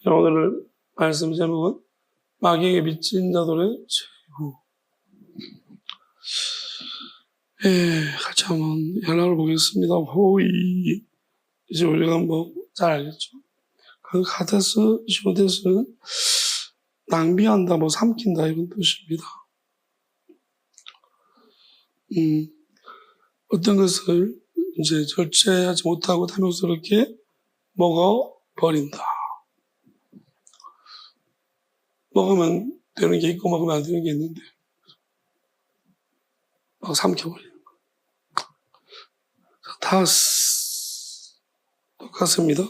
오늘 말씀 제목은 마귀에게 빚진 자들의 최후. 같이 한번 연락을 보겠습니다. 호의. 이제 우리가 잘 알겠죠. 그 가테스, 시모테스는 낭비한다, 삼킨다, 이런 뜻입니다. 어떤 것을 이제 절제하지 못하고 탐욕스럽게 먹어버린다. 먹으면 되는 게 있고 먹으면 안 되는 게 있는데 막 삼켜버리는 거. 타스 똑같습니다.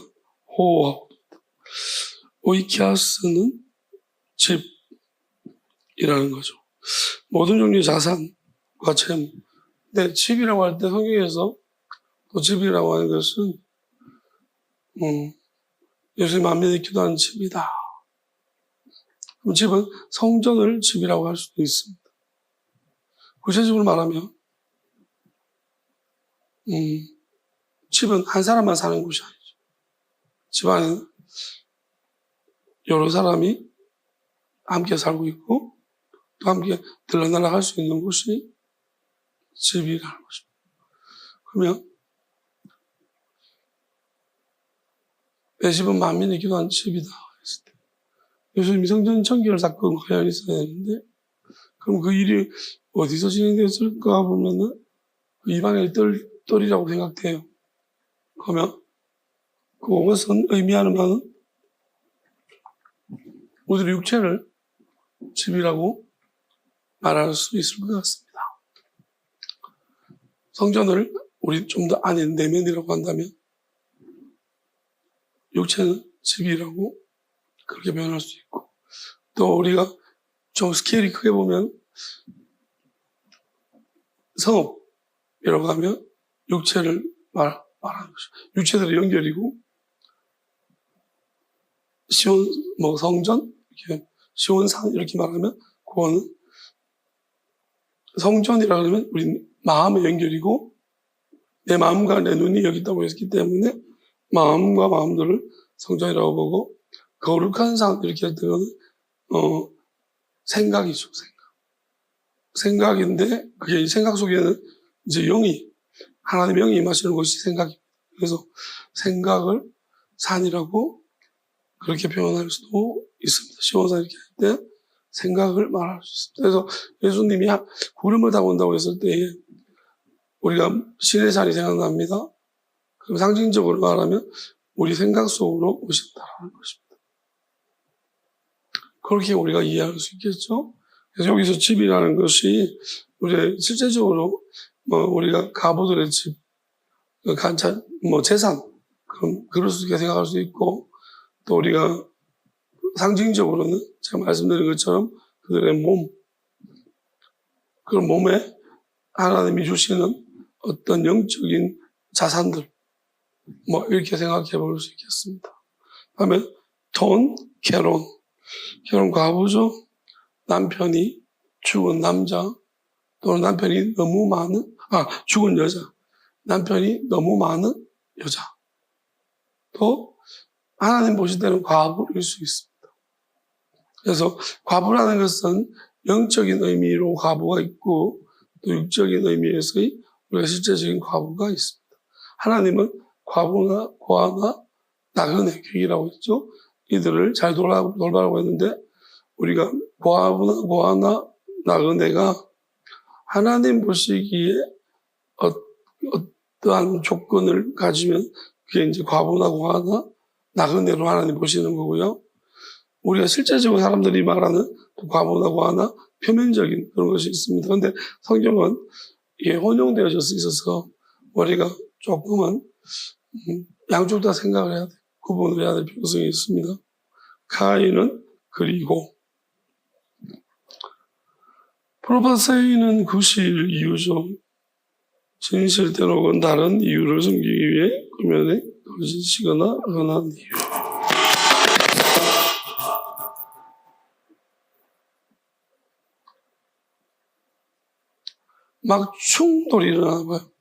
호하고 오이키아스는 집이라는 거죠. 모든 종류의 자산과 채무. 근데 집이라고 할 때 성경에서 또 집이라고 하는 것은 예수님 만민이 기도하는 집이다. 그럼 집은 성전을 집이라고 할 수도 있습니다. 구체적으로 말하면 집은 한 사람만 사는 곳이 아니죠. 집 안에는 여러 사람이 함께 살고 있고 또 함께 들러날라 갈 수 있는 곳이 집이라는 것입니다. 그러면 내 집은 만민이 기도한 집이다 했을 때 예수님이 성전 청결을 닦은 과연 있어야 되는데 그럼 그 일이 어디서 진행됐을까 보면은 그 이방의 뜰이라고 생각돼요. 그러면 그것은 의미하는 바는 우리의 육체를 집이라고 말할 수 있을 것 같습니다. 성전을 우리 좀 더 안에 내면이라고 한다면 육체는 집이라고 그렇게 표현할 수 있고 또 우리가 좀 스케일이 크게 보면 성읍이라고 하면 육체를 말하는 것이죠. 육체들의 연결이고 성전, 시온산 이렇게 말하면 그거는 성전이라 그러면 우리 마음의 연결이고 내 마음과 내 눈이 여기 있다고 했기 때문에 마음과 마음들을 성전이라고 보고 거룩한 산 이렇게 할 때는 생각이죠. 생각인데 그게 생각 속에는 이제 하나님의 영이 임하시는 것이 생각입니다. 그래서 생각을 산이라고 그렇게 표현할 수도 있습니다. 시온산 이렇게 할 때 생각을 말할 수 있습니다. 그래서 예수님이 구름을 타고 온다고 했을 때 우리가 신의 산이 생각납니다. 그럼 상징적으로 말하면 우리 생각 속으로 오신다라는 것입니다. 그렇게 우리가 이해할 수 있겠죠. 그래서 여기서 집이라는 것이 우리 실제적으로 우리가 가부들의 집, 간찬, 재산 그럴 수 있게 생각할 수 있고 또 우리가 상징적으로는 제가 말씀드린 것처럼 그들의 몸, 그 몸에 하나님이 주시는 어떤 영적인 자산들 이렇게 생각해 볼 수 있겠습니다. 다음에 돈, 결혼 과부죠. 남편이 죽은 남자 또는 남편이 너무 많은 죽은 여자 남편이 너무 많은 여자 또 하나님 보실 때는 과부일 수 있습니다. 그래서 과부라는 것은 영적인 의미로 과부가 있고 또 육적인 의미에서의 우리가 실제적인 과부가 있습니다. 하나님은 과부나 고아나 나그네 귀이라고 했죠. 이들을 잘 돌보라고 했는데 우리가 과부나 고아나 나그네가 하나님 보시기에 어떠한 조건을 가지면 그게 이제 과부나 고아나 나그네로 하나님 보시는 거고요. 우리가 실제적으로 사람들이 말하는 과부나 고아나 표면적인 그런 것이 있습니다. 그런데 성경은 이게 혼용되어져 있어서 우리가 조금은 양쪽 다 생각을 해야 돼. 구분을 해야 될 필요성이 있습니다. 가인은 그리고 프로파세이는 구실 이유죠. 진실대로 혹은 다른 이유를 숨기기 위해 금연에 거짓이거나 흔한 이유. 막 충돌이 일어나 봐요.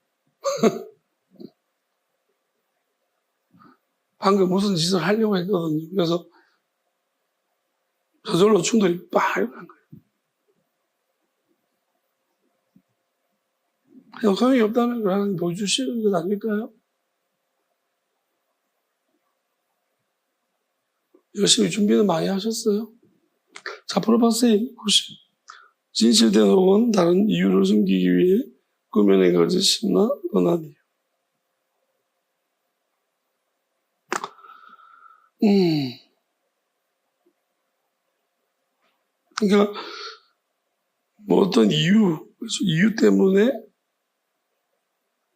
방금 무슨 짓을 하려고 했거든요. 그래서 저절로 충돌이 빡 일어난 거예요. 그냥 소용이 없다는 걸 하나님 보여주시는 것 아닐까요? 열심히 준비는 많이 하셨어요? 자, 프로파스의 90. 진실된 혹은 다른 이유를 숨기기 위해 꾸며낸 것을 심나 떠나니. 그러니까 뭐 어떤 이유 때문에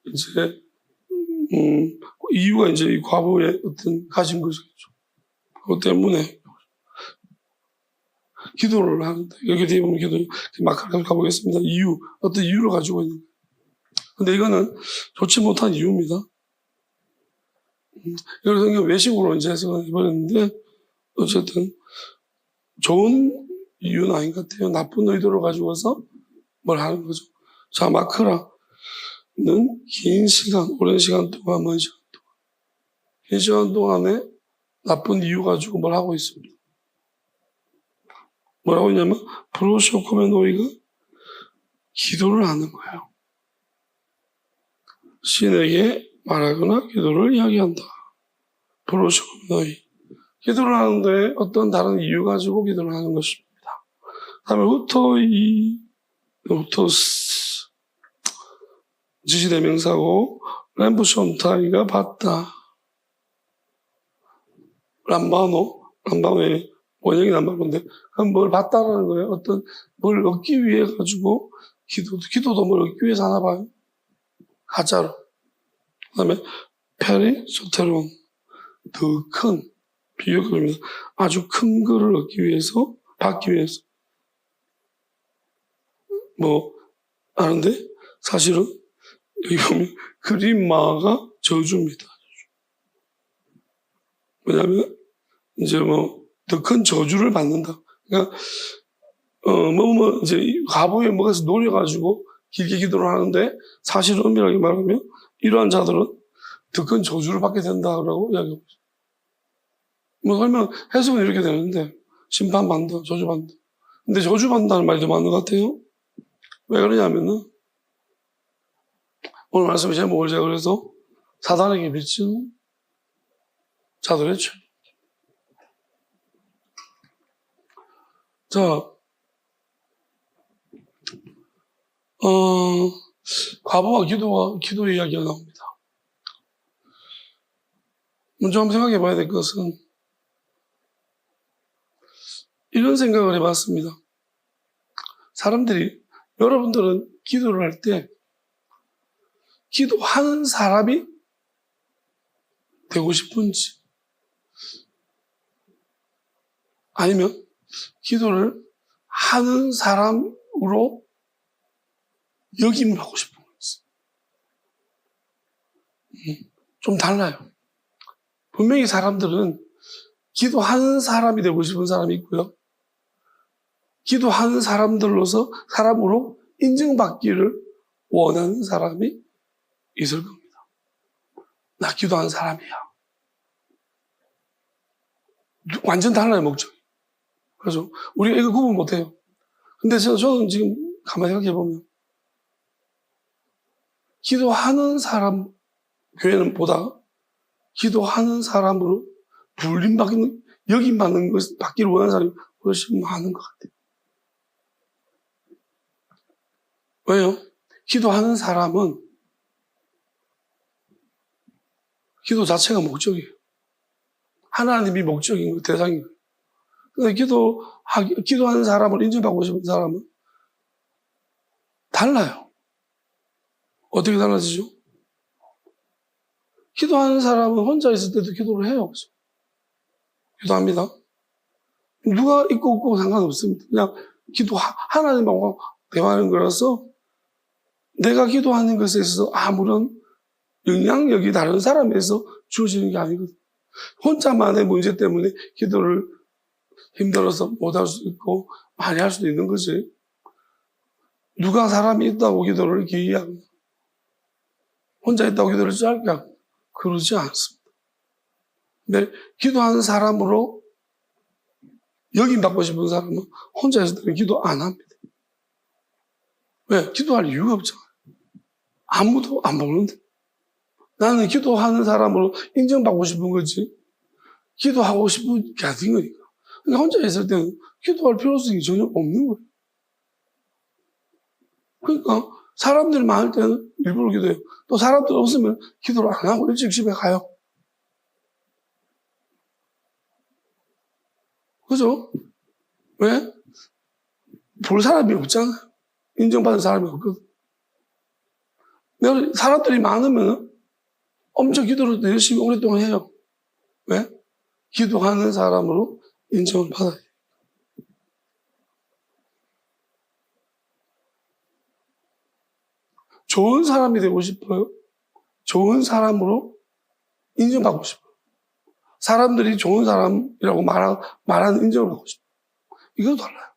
이제 이유가 이제 이 과부의 어떤 가진 것이죠. 그것 때문에 기도를 하는데 여기 뒤에 보면 기도 막 가보겠습니다. 어떤 이유를 가지고 있는 거예요. 근데 이거는 좋지 못한 이유입니다. 그래서 이게 외식으로 이제 해석을 해버렸는데 어쨌든 좋은 이유는 아닌 것 같아요. 나쁜 의도를 가지고서 뭘 하는 거죠. 자, 마크라는 긴 시간, 오랜 시간 동안, 먼 시간 동안, 긴 시간 동안에 나쁜 이유 가지고 뭘 하고 있습니다. 뭐라고 했냐면 프로쇼코메노이가 기도를 하는 거예요. 신에게 말하거나 기도를 이야기한다. 프로쇼코메노이. 기도를 하는데 어떤 다른 이유 가지고 기도를 하는 것입니다. 다음에 후토스 지시대명사고 램프숀타이가 봤다. 람바노의 원형이 람바노인데 그럼 뭘 봤다라는 거예요. 어떤 뭘 얻기 위해 가지고 기도도 뭘 얻기 위해서 하나 봐요. 가짜로. 그 다음에 페리소테론 더 큰 비교급입니다. 아주 큰 거를 얻기 위해서 받기 위해서 뭐 아는데 사실은 여기 보면 그림마가 저주입니다. 왜냐하면 이제 뭐 더 큰 저주를 받는다. 그러니까 이제 과부에 뭐가 노려가지고 길게 기도를 하는데 사실은 엄밀하게 말하면 이러한 자들은 더 큰 저주를 받게 된다라고 이야기하고 있어요. 뭐 설명 해석은 이렇게 되는데 심판받는다, 저주받는다. 근데 저주받는다는 말이 더 맞는 것 같아요. 왜 그러냐면은 오늘 말씀의 제목을 제가 그래서 사단에게 미치는 자들의 죄. 자, 과부와 기도 이야기가 나옵니다. 먼저 한번 생각해 봐야 될 것은 이런 생각을 해봤습니다. 여러분들은 기도를 할 때 기도하는 사람이 되고 싶은지 아니면 기도를 하는 사람으로 역임을 하고 싶은 건지 좀 달라요. 분명히 사람들은 기도하는 사람이 되고 싶은 사람이 있고요. 기도하는 사람으로 인정받기를 원하는 사람이 있을 겁니다. 나 기도하는 사람이야. 완전 달라요, 목적이. 그래서 우리가 이거 구분 못해요. 근데 저는 지금 가만히 생각해보면 기도하는 사람, 교회는 보다 기도하는 사람으로 불림받는, 역임받는 것, 받기를 원하는 사람이 훨씬 많은 것 같아요. 왜요? 기도하는 사람은 기도 자체가 목적이에요. 하나님이 목적인 거, 대상인 거예요. 근데 기도하는 사람을 인정받고 싶은 사람은 달라요. 어떻게 달라지죠? 기도하는 사람은 혼자 있을 때도 기도를 해요. 기도합니다. 누가 있고 없고 상관없습니다. 그냥 하나님하고 대화하는 거라서 내가 기도하는 것에 있어서 아무런 영향력이 다른 사람에서 주어지는 게 아니거든요. 혼자만의 문제 때문에 기도를 힘들어서 못할 수 있고 많이 할 수도 있는 거지. 누가 사람이 있다고 기도를 길게 하고 혼자 있다고 기도를 짧게 하고 그러지 않습니다. 근데 기도하는 사람으로 여긴 받고 싶은 사람은 혼자 있을 때는 기도 안 합니다. 왜? 기도할 이유가 없잖아요. 아무도 안 보는데. 나는 기도하는 사람으로 인정받고 싶은 거지. 기도하고 싶은 게 아닌 거니까. 그러니까 혼자 있을 때는 기도할 필요성이 전혀 없는 거예요. 그러니까 사람들이 많을 때는 일부러 기도해요. 또 사람들 없으면 기도를 안 하고 일찍 집에 가요. 그죠? 왜? 볼 사람이 없잖아요. 인정받는 사람이 없거든. 내가 사람들이 많으면 엄청 기도를 열심히 오랫동안 해요. 왜? 기도하는 사람으로 인정을 받아야 돼요. 좋은 사람이 되고 싶어요? 좋은 사람으로 인정받고 싶어요. 사람들이 좋은 사람이라고 말하는 인정을 받고 싶어요. 이거 달라요.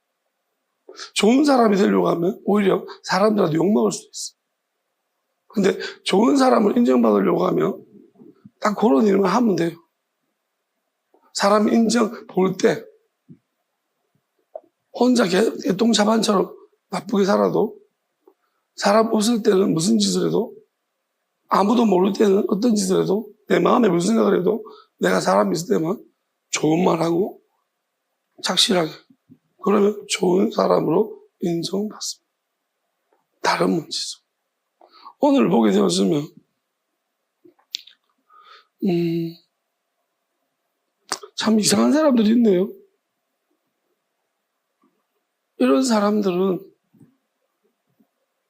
좋은 사람이 되려고 하면 오히려 사람들한테 욕먹을 수도 있어요. 근데 좋은 사람을 인정받으려고 하면 딱 그런 일만 하면 돼요. 사람 인정 볼 때 혼자 개똥차반처럼 나쁘게 살아도 사람 없을 때는 무슨 짓을 해도 아무도 모를 때는 어떤 짓을 해도 내 마음에 무슨 생각을 해도 내가 사람이 있을 때만 좋은 말하고 착실하게 그러면 좋은 사람으로 인정받습니다. 다른 문제죠. 오늘 보게 되었으면 참 이상한 사람들이 있네요. 이런 사람들은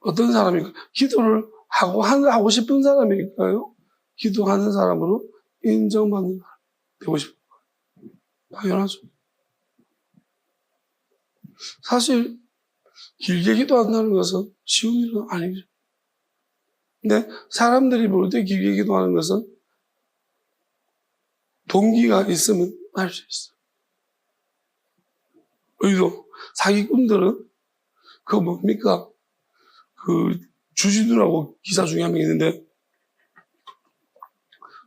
어떤 사람일까요? 기도를 하고 싶은 사람일까요? 기도하는 사람으로 인정받는 사람 되고 싶은 거예요. 당연하죠. 사실 길게 기도한다는 것은 쉬운 일은 아니죠. 근데 사람들이 볼 때 길게 기도하는 것은 동기가 있으면 할 수 있어요. 의도. 사기꾼들은 그거 뭡니까? 그 주진우라고 기사 중에 한 명 있는데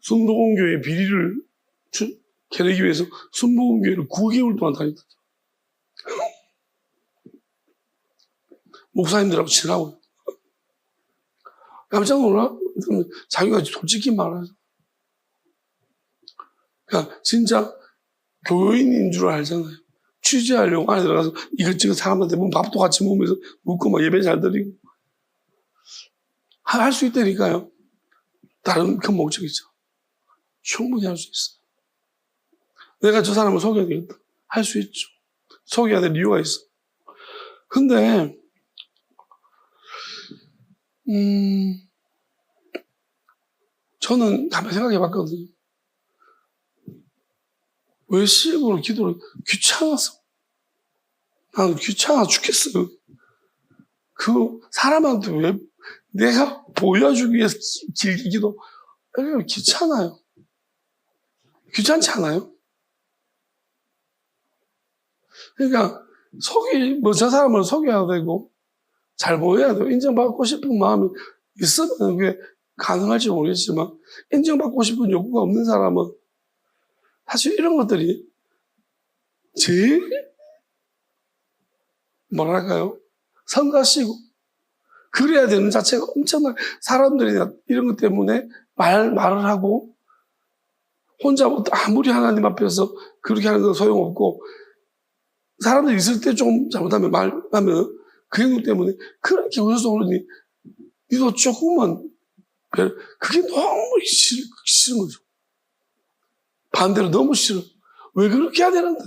순복음교회 비리를 캐내기 위해서 순복음교회를 9개월 동안 다녔다. 목사님들하고 친하고 깜짝 놀라? 자기가 솔직히 말하죠. 그러니까 진짜 교인인 줄 알잖아요. 취재하려고 안에 들어가서 이것저것 사람한테 밥도 같이 먹으면서 묻고 막 예배 잘 드리고 할 수 있다니까요. 다른 큰 목적 있죠. 충분히 할 수 있어요. 내가 저 사람을 속여야 되겠다. 할 수 있죠. 속여야 될 이유가 있어. 근데 저는 가만히 생각해 봤거든요. 왜 시집으로 기도를 귀찮아서. 나는 귀찮아 죽겠어요. 그 사람한테 왜 내가 보여주기 위해서 길게 기도, 귀찮아요. 귀찮지 않아요? 그러니까 저 사람을 속여야 되고, 잘 보여야 되고, 인정받고 싶은 마음이 있으면 그게 가능할지 모르겠지만, 인정받고 싶은 욕구가 없는 사람은 사실 이런 것들이 제일 뭐랄까요? 성가시고 그래야 되는 자체가 엄청나게 사람들이 이런 것 때문에 말을 하고 혼자 아무리 하나님 앞에서 그렇게 하는 건 소용없고 사람들이 있을 때 좀 잘못하면 말하면 그 행동 때문에 그렇게 웃어서 그러니 이거 조금만 그게 너무 싫은 거죠. 반대로 너무 싫어. 왜 그렇게 해야 되는데?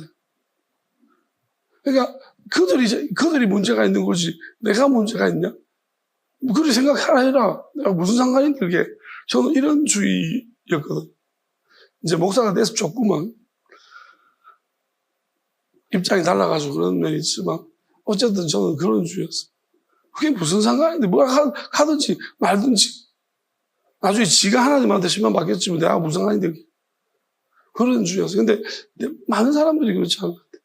그러니까 그들이 문제가 있는 거지 내가 문제가 있냐? 그렇게 생각하라 해라. 내가 무슨 상관인데 그게. 저는 이런 주의였거든. 이제 목사가 돼서 조금은 입장이 달라가지고 그런 면이 있지만 어쨌든 저는 그런 주의였어요. 그게 무슨 상관인데 뭐라 하든지 말든지 나중에 지가 하나님한테 심판 받겠지만 내가 무슨 상관인데 그게. 그런 주의였어요. 근데 많은 사람들이 그렇지 않은 것 같아요.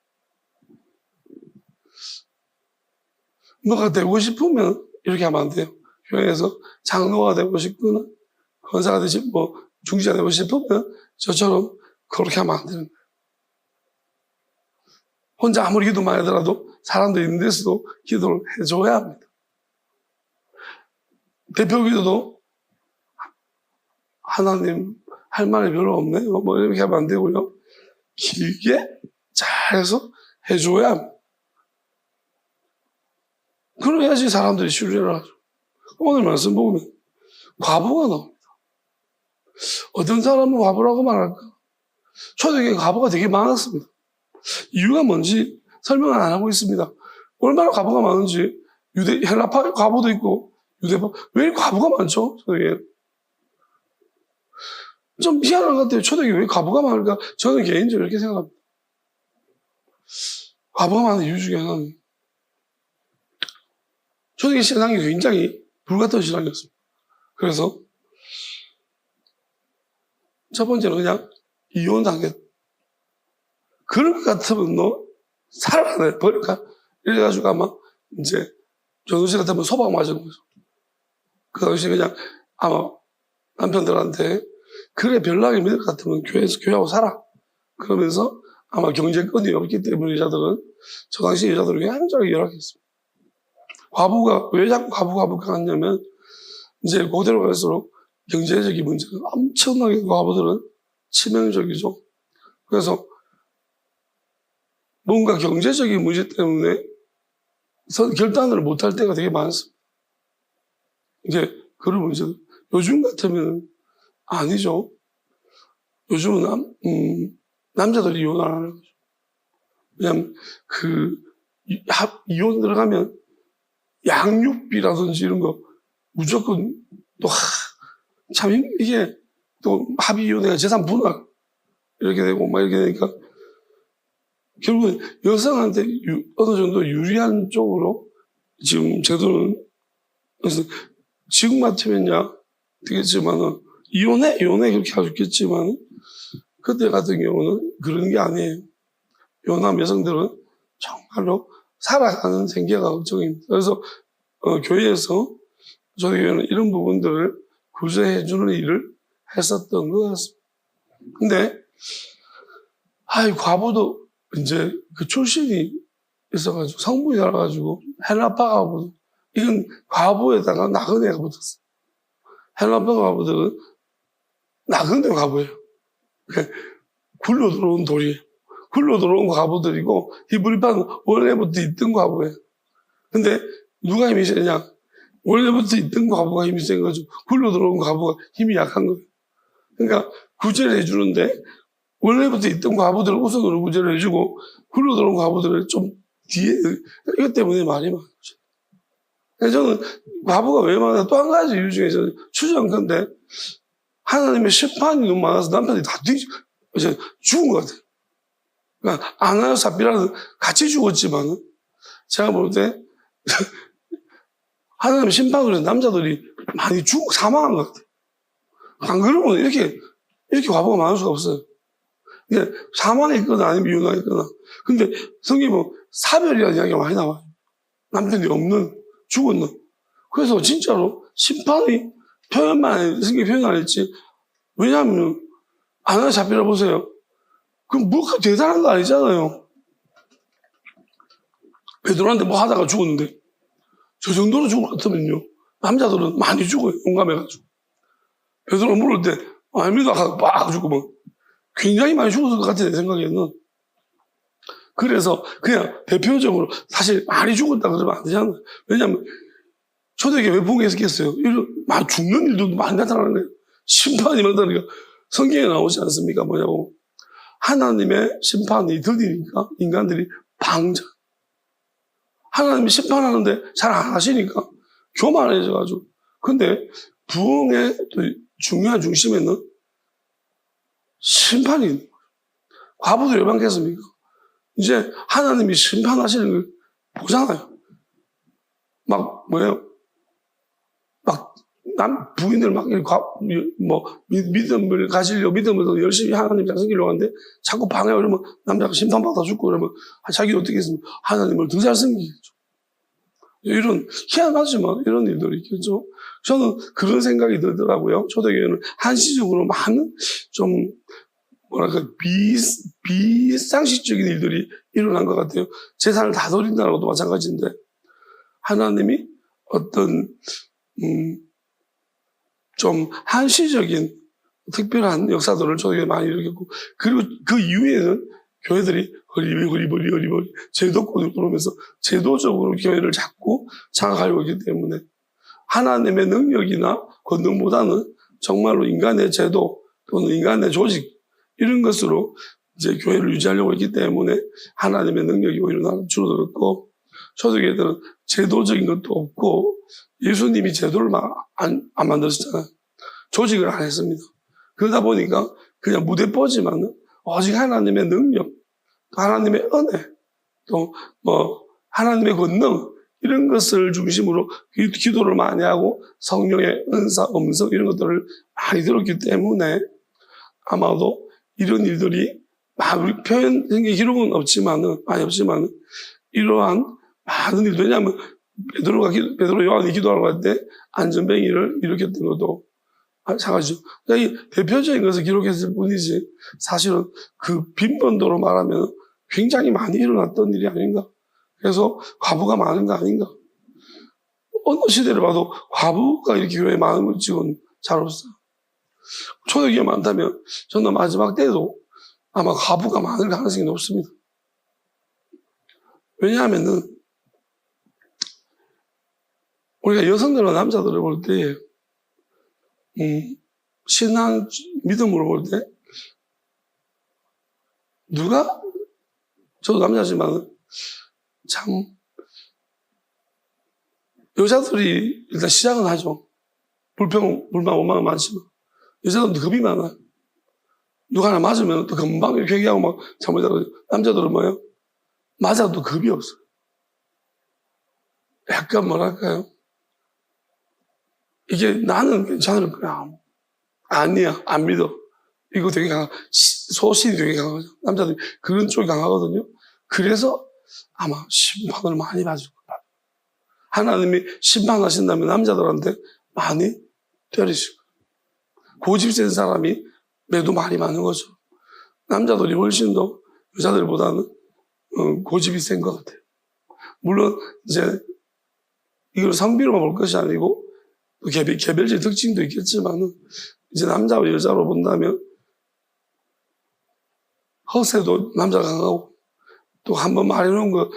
뭐가 되고 싶으면 이렇게 하면 안 돼요. 교회에서 장로가 되고 싶거나 권사가 중지가 되고 싶으면 저처럼 그렇게 하면 안 되는 거예요. 혼자 아무리 기도 많이 하더라도 사람들이 있는 데서도 기도를 해줘야 합니다. 대표 기도도 하나님 할 말이 별로 없네. 뭐 이렇게 하면 안 되고요. 길게 잘해서 해줘야 합니다. 그래야지 사람들이 신뢰를 하죠. 오늘 말씀 보면 과부가 나옵니다. 어떤 사람은 과부라고 말할까? 초대교회 과부가 되게 많았습니다. 이유가 뭔지 설명을 안 하고 있습니다. 얼마나 과부가 많은지 헬라파 과부도 있고 유대파 왜 과부가 많죠? 초대교회 좀 희한한 것 같아요. 초대교회 왜 과부가 많을까? 저는 개인적으로 이렇게 생각합니다. 과부가 많은 이유 중에 하나는 초대교회 신앙이 굉장히 불같은 신앙이었습니다. 그래서 첫 번째는 그냥 이혼당했. 그럴 것 같으면 너 살아내 버릴까? 이래가지고 아마 이제 전우씨 같으면 소방 맞은 거죠. 그 당시에 그냥 아마 남편들한테 그래 별나게 믿을 것 같으면 교회하고 살아. 그러면서 아마 경제권이 없기 때문에 여자들은 저 당시 여자들은 굉장히 열악했습니다. 과부가 왜 자꾸 과부가 갔냐면 이제 그대로 갈수록 경제적인 문제가 엄청나게 과부들은 치명적이죠. 그래서 뭔가 경제적인 문제 때문에 결단을 못할 때가 되게 많습니다. 이게 그런 문제들. 요즘 같으면 아니죠. 요즘은 남자들이 이혼을 안 하는 거죠. 왜냐면 이혼 들어가면 양육비라든지 이런 거 무조건 또 참 이게 또 합의 이혼회가 재산 분할 이렇게 되고 막 이렇게 되니까 결국은 여성한테 어느 정도 유리한 쪽으로 지금 제도는 그래서 지금 같으면야 되겠지만은 이혼해 그렇게 하셨겠지만 그때 같은 경우는 그런 게 아니에요. 이혼한 여성들은 정말로 살아가는 생계가 걱정입니다. 그래서 교회에서 저희 교회는 이런 부분들을 구제해주는 일을 했었던 것 같습니다. 근데 과부도 이제 그 출신이 있어가지고 성분이 달아가지고 헬라파 과부 이건 과부에다가 나그네가 붙었어요. 헬라파 과부들은 나그네 과부예요. 굴러 들어온 돌이에요. 굴러 들어온 과부들이고 히브리파는 원래부터 있던 과부예요. 근데 누가 힘이 세냐? 원래부터 있던 과부가 힘이 세가지고 굴러 들어온 과부가 힘이 약한 거예요. 그러니까 구제를 해주는데 원래부터 있던 과부들을 우선으로 구제를 해주고 굴러 들어온 과부들을 좀 뒤에 이것 때문에 말이 많죠. 저는 과부가 왜 많아? 또 한 가지 이유 중에 저는 추정컨대 하나님의 심판이 너무 많아서 남편이 다 죽은 것 같아요. 그러니까 아나요 삽비라는 같이 죽었지만 제가 볼 때 하나님의 심판으로 남자들이 많이 사망한 것 같아요. 안 그러면 이렇게 과부가 많을 수가 없어요. 이게 사망했거나 아니면 이혼했거나. 근데 성경에 보면 사별이라는 이야기가 많이 나와요. 남편이 없는, 죽었는. 그래서 진짜로 심판이 성경에 표현 안 했지. 왜냐하면 아나요 삽비라 보세요. 그럼 뭐가 대단한 거 아니잖아요. 베드로한테 뭐 하다가 죽었는데 저 정도로 죽을 것 같으면요. 남자들은 많이 죽어요. 용감해가지고. 베드로 물을 때 아닙니다 하다가 빡 죽고 막 굉장히 많이 죽었을 것 같아요. 내 생각에는. 그래서 그냥 대표적으로 사실 많이 죽었다 그러면 안 되잖아요. 왜냐하면 초대교회 왜 봉해했겠어요. 많이 죽는 일도 많이 나타나는 거예요. 심판이 많다니까 성경에 나오지 않습니까? 뭐냐고. 하나님의 심판이 더디니까 인간들이 방자. 하나님이 심판하는데 잘 안 하시니까 교만해져가지고. 근데 부흥의 또 중요한 중심에는 심판이 있는 거예요. 과부도 왜 많겠습니까? 이제 하나님이 심판하시는 걸 보잖아요. 부인을 믿음을 가지려고 믿음을 열심히 하나님 잘 섬기려고 하는데 자꾸 방해하고 그러면 남자가 심판받아 죽고 그러면 자기 어떻게 했으면 하나님을 더 잘 섬기겠죠. 이런 희한하지만 이런 일들이 있겠죠. 저는 그런 생각이 들더라고요. 초대교회는 한시적으로 많은 좀 뭐랄까, 비상식적인 일들이 일어난 것 같아요. 재산을 다 드린다는 것도 마찬가지인데, 하나님이 어떤, 좀 한시적인 특별한 역사들을 저에게 많이 일으켰고, 그리고 그 이후에는 교회들이 허리버리 제도권을 들어오면서 제도적으로 교회를 자꾸 장악하려고 했기 때문에 하나님의 능력이나 권능보다는 정말로 인간의 제도 또는 인간의 조직 이런 것으로 이제 교회를 유지하려고 했기 때문에 하나님의 능력이 오히려 줄어들었고, 초대교회들은 제도적인 것도 없고 예수님이 제도를 안 만드셨잖아요. 조직을 안 했습니다. 그러다 보니까 그냥 무대뽀지만 오직 하나님의 능력, 하나님의 은혜, 또 하나님의 권능 이런 것을 중심으로 기도를 많이 하고 성령의 은사, 음성 이런 것들을 많이 들었기 때문에 아마도 이런 일들이 표현된 게 기록은 많이 없지만은 이러한 많은 일들, 왜냐하면 베드로 요한이 기도하러 갈 때 안전뱅이를 일으켰던 것도 마찬가지죠. 그러니까 이 대표적인 것을 기록했을 뿐이지 사실은 그 빈번도로 말하면 굉장히 많이 일어났던 일이 아닌가. 그래서 과부가 많은 거 아닌가. 어느 시대를 봐도 과부가 이렇게 교회에 많은 걸 지금 잘 없어요. 초대교회 많다면 저는 마지막 때도 아마 과부가 많을 가능성이 높습니다. 왜냐하면은 우리가 여성들과 남자들을 볼 때 신앙 믿음으로 볼 때 누가 저도 남자지만 참 여자들이 일단 시작은 하죠. 불만 원망은 많지만 여자들은 겁이 많아요. 누가 하나 맞으면 또 금방 이렇게 얘기하고 막 잘못하고, 남자들은 뭐예요? 맞아도 겁이 없어요. 약간 뭐랄까요? 이게 나는 괜찮을 거야. 아니야, 안 믿어. 이거 되게 소신이 되게 강하죠. 남자들이 그런 쪽이 강하거든요. 그래서 아마 심판을 많이 받을 거예요. 하나님이 심판하신다면 남자들한테 많이 때리실 거예요. 고집센 사람이 매도 많이 많은 거죠. 남자들이 훨씬 더 여자들보다는 고집이 센 것 같아요. 물론 이제 이걸 성비로만 볼 것이 아니고 개별적 특징도 있겠지만은 이제 남자와 여자로 본다면 허세도 남자가 강하고, 또 한번 말해놓은 거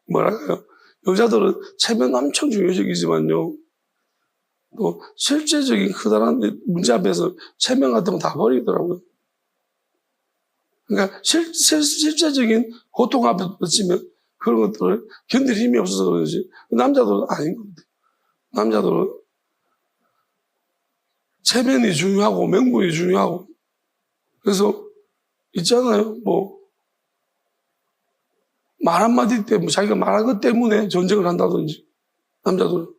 뭐랄까요? 여자들은 체면 엄청 중요적이지만요. 또 실제적인 커다란 문제 앞에서 체면 같은 거 다 버리더라고요. 그러니까 실제적인 고통 앞에 붙이면 그런 것들을 견딜 힘이 없어서 그런지 남자들은 아닌 것 같아요. 남자들은 체면이 중요하고 명분이 중요하고, 그래서 있잖아요. 말 한마디 때문에 자기가 말한 것 때문에 전쟁을 한다든지, 남자들은.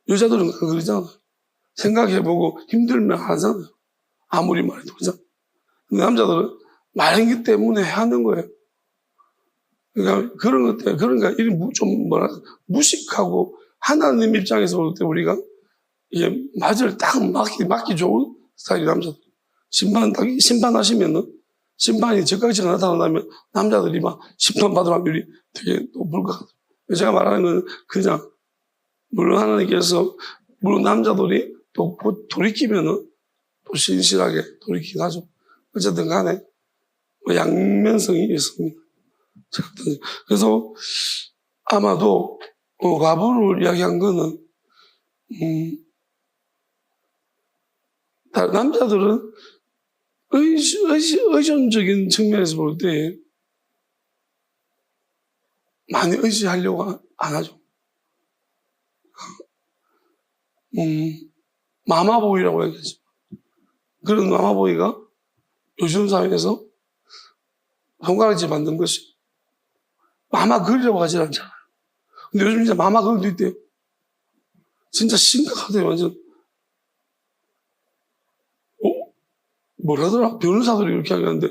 여자들은 그러잖아요. 생각해보고 힘들면 하잖아요. 아무리 말해도. 그렇잖아요. 근데 남자들은 말한 것 때문에 하는 거예요. 그러니까 그런 것 때문에, 그러니까 좀 무식하고, 하나님 입장에서 볼 때 우리가 이게 맞을 딱 맞기 좋은 스타일이 남자들. 심판하시면은, 심판이 적각지가 나타난다면 남자들이 막 심판받을 확률이 되게 높을 것 같아요. 제가 말하는 건 그냥, 물론 하나님께서, 물론 남자들이 또 돌이키면은 또 신실하게 돌이키긴 하죠. 어쨌든 간에 양면성이 있습니다. 그래서 아마도 과부를 이야기한 거는 남자들은 의존적인 측면에서 볼 때 많이 의지하려고 안 하죠. 마마보이라고 얘기하죠. 그런 마마보이가 요즘 사회에서 손가락질 만든 것이 마마걸이라고 하지 않잖아요. 근데 요즘 진짜 마마걸도 있대요. 진짜 심각하대요, 완전. 뭐라더라? 변호사들이 이렇게 하는데,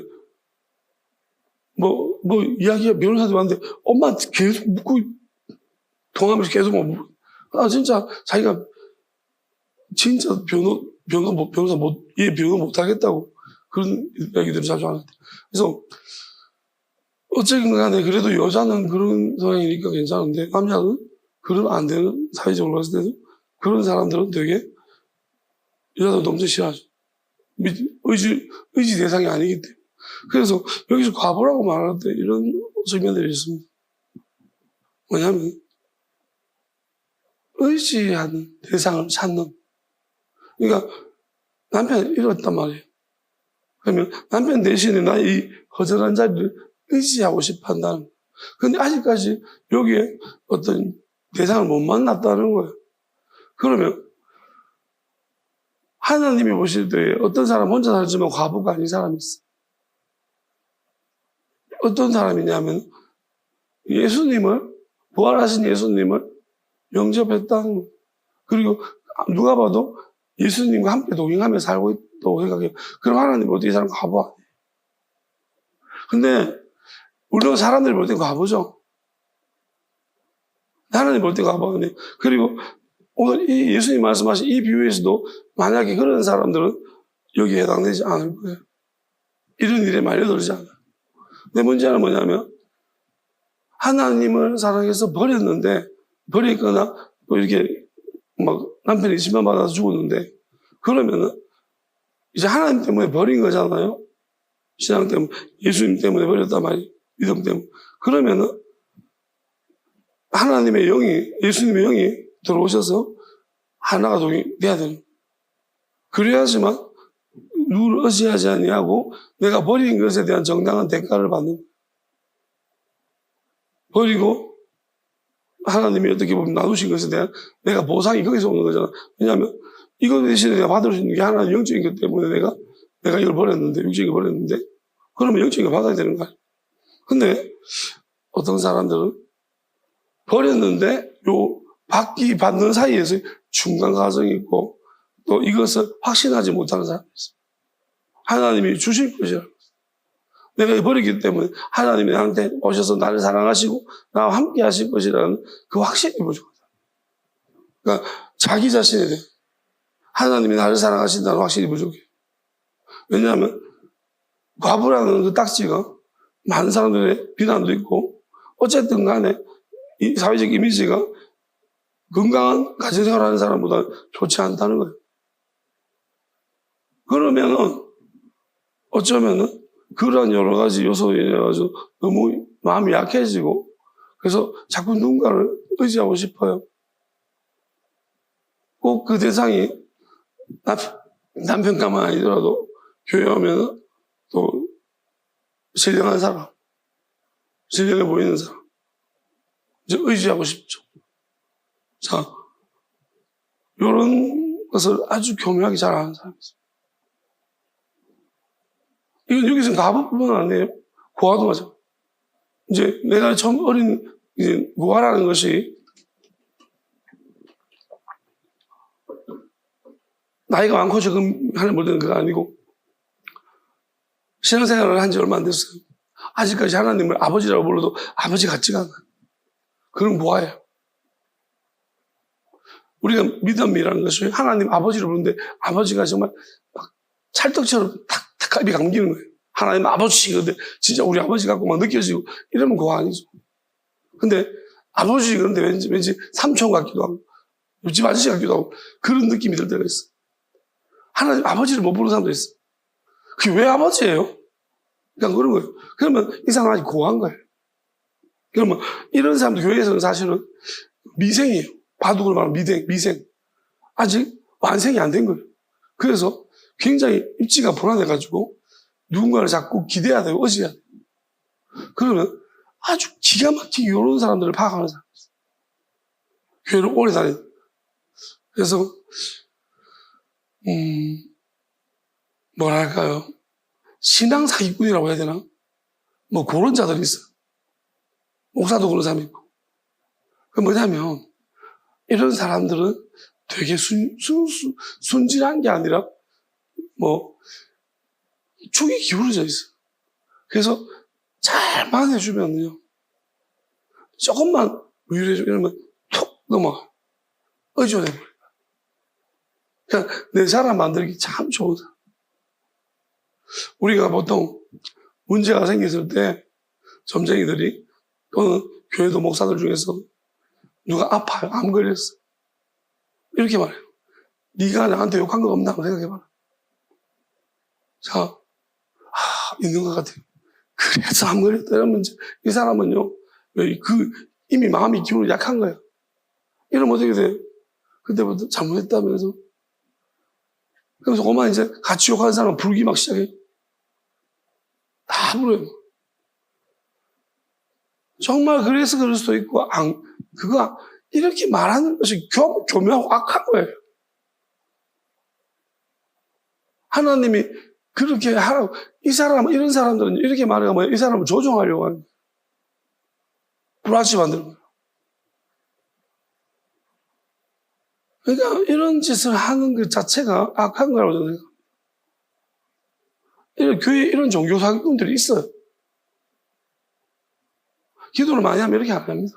이야기가 변호사들이 왔는데, 엄마한테 계속 묻고, 통화하면서 계속 묻고, 진짜 자기가 진짜 변호사 얘 변호 못 하겠다고 그런 얘기들을 자주 하는데. 그래서 어쨌든 간에 그래도 여자는 그런 성향이니까 괜찮은데 남자는 그러면 안 되는, 사회적으로 봤을 때도 그런 사람들은 되게 여자도 엄청 싫어하죠. 의지 대상이 아니기 때문에. 그래서 여기서 과부라고 말할 때 이런 측면들이 있습니다. 뭐냐면 의지하는 대상을 찾는. 그러니까 남편이 이랬단 말이에요. 그러면 남편 대신에 나 이 허전한 자리를 의지하고 싶어 한다는 거예요. 근데 아직까지 여기에 어떤 대상을 못 만났다는 거예요. 그러면 하나님이 보실 때 어떤 사람 혼자 살지만 과부가 아닌 사람이 있어요. 어떤 사람이냐면 예수님을, 부활하신 예수님을 영접했다는 거예요. 그리고 누가 봐도 예수님과 함께 동행하며 살고 있다고 생각해요. 그럼 하나님 어떻게 사람 과부 아니에요? 근데 우리가 사람들이 볼 때 과부죠. 하나님 볼 때 과부 아니에요. 그리고 오늘 이 예수님 말씀하신 이 비유에서도 만약에 그런 사람들은 여기에 해당되지 않을 거예요. 이런 일에 말려들지 않아요. 근데 문제는 뭐냐면 하나님을 사랑해서 버렸는데, 버리거나 또 이렇게 막 남편이 심판받아서 죽었는데, 그러면은 이제 하나님 때문에 버린 거잖아요. 신앙 때문에, 예수님 때문에 버렸단 말이에요. 믿음 때문에. 그러면은 하나님의 영이, 예수님의 영이 들어오셔서 하나가 돼야 되는 거예요. 그래야지만 누구를 의지하지 아니하고 내가 버린 것에 대한 정당한 대가를 받는 거예요. 버리고 하나님이 어떻게 보면 나누신 것에 대한 내가 보상이 거기서 오는 거잖아. 왜냐하면 이거 대신에 내가 받을 수 있는 게 하나는 영적인 것 때문에 내가 이걸 버렸는데, 육적인 걸 버렸는데, 그러면 영적인 걸 받아야 되는 거야. 근데 어떤 사람들은 버렸는데 받는 사이에서 중간 과정이 있고 또 이것을 확신하지 못하는 사람이 있어요. 하나님이 주실 것이라고. 내가 버리기 때문에 하나님이 나한테 오셔서 나를 사랑하시고 나와 함께 하실 것이라는 그 확신이 부족하다. 그러니까 자기 자신에 대해 하나님이 나를 사랑하신다는 확신이 부족해요. 왜냐하면 과부라는 그 딱지가 많은 사람들의 비난도 있고 어쨌든 간에 이 사회적 이미지가 건강한 가정생활 하는 사람보다 좋지 않다는 거예요. 그러면은 어쩌면은 그런 여러 가지 요소에 인해서 너무 마음이 약해지고 그래서 자꾸 누군가를 의지하고 싶어요. 꼭 그 대상이 남편까만 아니더라도 교회 오면 또 신령한 사람, 신령해 보이는 사람 이제 의지하고 싶죠. 자, 이런 것을 아주 교묘하게 잘 아는 사람이 있어요. 이건 여기서 가부뿐만 아니에요. 고아도 마찬가지. 이제 내가 처음 이제 고아라는 것이 나이가 많고 지금 하는 모든 그거 아니고 신앙생활을 한 지 얼마 안 됐어요. 아직까지 하나님을 아버지라고 불러도 아버지 같지가 않아요. 그건 고아예요. 우리가 믿음이라는 것이 하나님 아버지를 부르는데 아버지가 정말 막 찰떡처럼 탁탁 입이 감기는 거예요. 하나님 아버지, 근데 진짜 우리 아버지 같고 막 느껴지고 이러면 고아 아니죠. 근데 아버지 그런데 왠지 삼촌 같기도 하고 옆집 아저씨 같기도 하고 그런 느낌이 들 때가 있어. 하나님 아버지를 못 부르는 사람도 있어. 그게 왜 아버지예요? 그냥 그런 거예요. 그러면 이 사람은 아직 고아인 거예요. 그러면 이런 사람들 교회에서는 사실은 미생이에요. 바둑으로 말하면 미생. 아직 완성이 안 된 거예요. 그래서 굉장히 입지가 불안해가지고 누군가를 자꾸 기대해야 되고 의지해야 돼요. 그러면 아주 기가 막히게 이런 사람들을 파악하는 사람이 있어요. 교회를 오래 다니는. 그래서 뭐랄까요. 신앙 사기꾼이라고 해야 되나? 뭐 그런 자들이 있어요. 목사도 그런 사람이 있고. 그 뭐냐면 이런 사람들은 되게 순진한 게 아니라 축이 기울어져 있어요. 그래서 잘만 해주면요. 조금만 위로해주고 이러면 툭 넘어가. 의존해버려요. 그러니까 내 사람 만들기 참 좋은 사람. 우리가 보통 문제가 생겼을 때 점쟁이들이 또는 교회도 목사들 중에서 누가 아파요. 암 걸렸어. 이렇게 말해요. 네가 나한테 욕한 거 없나? 생각해봐라. 자, 있는 것 같아요. 그래서 암 걸렸다 이러면 이 사람은요, 이미 마음이 기운이 약한 거야. 이러면 어떻게 돼? 그때부터 잘못했다면서. 그래서 그만 이제 같이 욕하는 사람은 불기 막 시작해. 다 불어요. 정말 그래서 그럴 수도 있고, 그거, 이렇게 말하는 것이 교묘하고 악한 거예요. 하나님이 그렇게 하라고, 이런 사람들은 이렇게 말하면 이 사람을 조종하려고 하는 거예요. 불안치 만드는 거예요. 그러니까 이런 짓을 하는 것 자체가 악한 거라고 저는 생각합니다. 이런 교회에 이런 종교 사기꾼들이 있어요. 기도를 많이 하면 이렇게 안 합니다.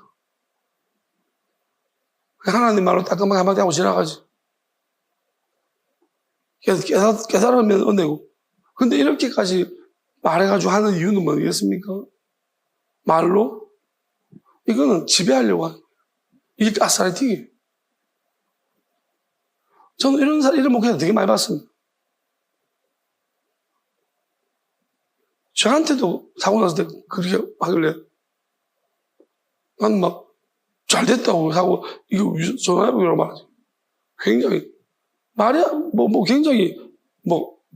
하나님 말로 따끔하게 한마디 하고 지나가지. 깨달으면 은혜고. 근데 이렇게까지 말해가지고 하는 이유는 뭐겠습니까? 말로? 이거는 지배하려고 하는 거예요. 이게 가스라이팅이에요. 저는 이런 목회자 되게 많이 봤습니다. 저한테도 사고 났을 때 그렇게 하길래 난 막 잘 됐다고 하고 이거 전화해보기로 말하지. 굉장히 굉장히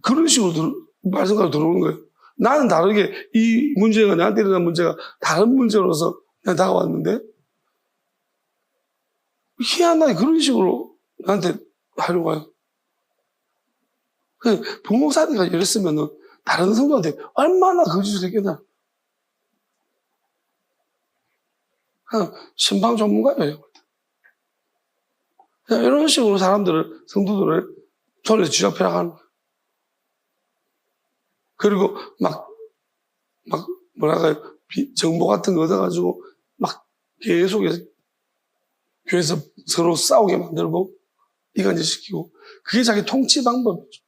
그런 식으로 말씀까지 들어오는 거예요. 나는 다르게 이 문제가 나한테 일어난 문제가 다른 문제로서 내가 다가왔는데 희한하게 그런 식으로 나한테 하려고 해요. 부목사님가 이랬으면은 다른 성도한테 얼마나 거짓을 했겠나. 신방 전문가예요. 이런 식으로 성도들을 손에서 쥐잡혀라 하는 거예요. 그리고 뭐랄까요, 정보 같은 거 얻어가지고 계속 교회에서 서로 싸우게 만들고 이간질시키고 그게 자기 통치 방법이죠.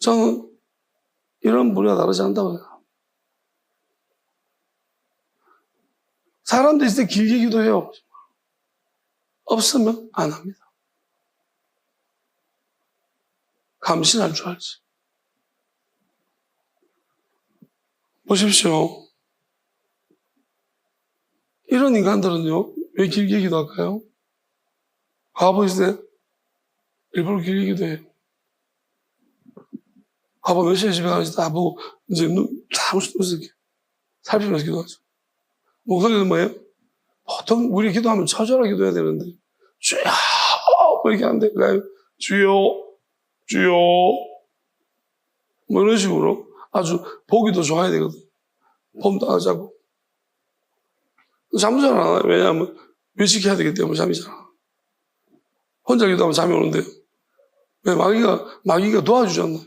저는 이런 무리가 다르지 않다고 생각합니다. 사람도 있을 때 길게 기도해요. 없으면 안 합니다. 감신할 줄 알지. 보십시오. 이런 인간들은요, 왜 길게 기도할까요? 과부 있을 때 일부러 길게 기도해요. 과부 몇 시에 집에 가는지 다 보고, 이제 사무실 이렇게 살피면서 기도하죠. 목소리는 뭐예요? 보통 우리 기도하면 처절하게 기도해야 되는데, 주여! 이렇게 하는데, 주여! 주여! 이런 식으로 아주 보기도 좋아야 되거든. 봄도 하자고. 잠도 잘 안 와요. 왜냐하면 외식해야 되기 때문에 잠이 잘 안 와요. 혼자 기도하면 잠이 오는데요. 왜 마귀가 도와주잖아요.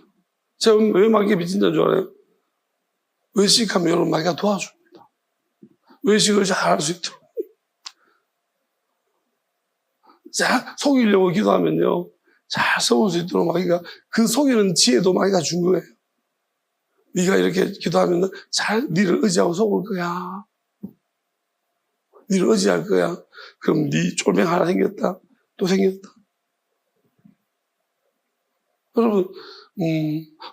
제가 왜 마귀가 미친 자인 줄 알아요? 외식하면 여러분 마귀가 도와줍니다. 외식을 잘 할 수 있도록. 잘 속이려고 기도하면요. 잘 속을 수 있도록 마귀가 그 속이는 지혜도 마귀가 준 거예요. 네가 이렇게 기도하면 잘 니를 의지하고 속을 거야. 니를 의지할 거야. 그럼 네 쫄병 하나 생겼다. 또 생겼다. 여러분,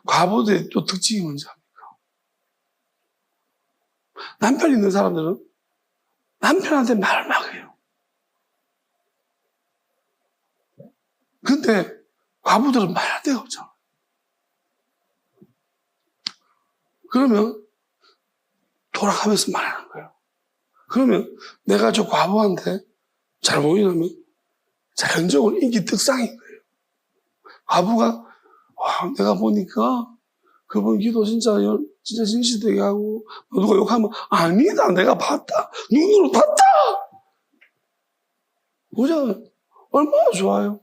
과부들의 또 특징이 뭔지 압니까? 남편 있는 사람들은 남편한테 말을 막 해요. 근데 과부들은 말할 데가 없잖아. 그러면 돌아가면서 말하는 거예요. 그러면 내가 저 과부한테 잘 보이려면 자연적으로 인기 특상인 거예요. 과부가 내가 보니까 그분 기도 진짜 진실되게 하고 누가 욕하면 아니다 내가 봤다 눈으로 봤다 보자 얼마나 좋아요.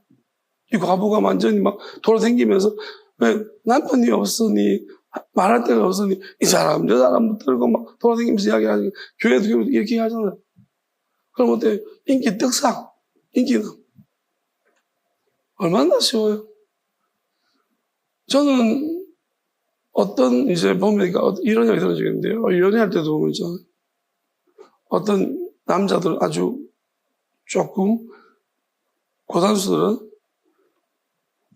이 과부가 완전히 막 돌아다니면서 왜 남편이 없으니 말할 데가 없으니 이 사람 저 사람 들고 막 돌아다니면서 이야기하니까 교회도 이렇게 하잖아요. 그럼 어때? 인기 떡상 인기는 얼마나 쉬워요. 저는 어떤 이제 보면 이런 이야기 들어주겠는데요. 연애할 때도 보면 있잖아요. 어떤 남자들은 아주 조금 고단수들은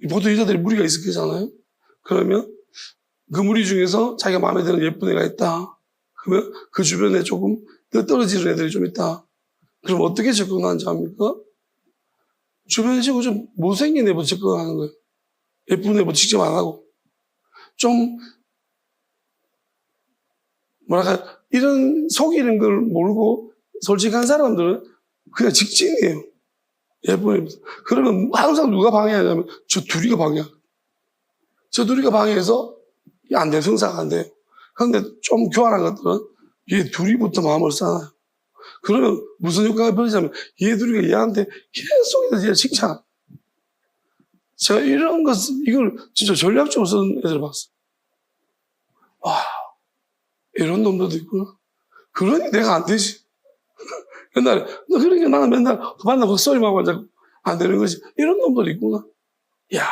보통 여자들이 무리가 있을 거잖아요. 그러면 그 무리 중에서 자기가 마음에 드는 예쁜 애가 있다. 그러면 그 주변에 조금 떨어지는 애들이 좀 있다. 그럼 어떻게 접근하는지 압니까? 주변에 지금 좀 못생긴 애부터 접근하는 거예요. 예쁜 애부터 직접 안 하고. 좀 뭐랄까 이런 속이는 걸 모르고 솔직한 사람들은 그냥 직진이에요. 예쁜 애부터. 그러면 항상 누가 방해하냐면 저 둘이가 방해하고. 저 둘이가 방해해서 안 돼, 성사가 안 돼요. 그런데 좀 교활한 것들은 얘 둘이부터 마음을 쌓아요. 그러면 무슨 효과가 벌어지냐면 얘 둘이가 얘한테 계속 얘 칭찬. 제가 이런 이걸 진짜 전략적으로 쓰는 애들을 봤어요. 와, 이런 놈들도 있구나. 그러니 내가 안 되지. 옛날에, 그러니까 나는 맨날 만나고 헛소리만 하고 안 되는 거지. 이런 놈들이 있구나. 야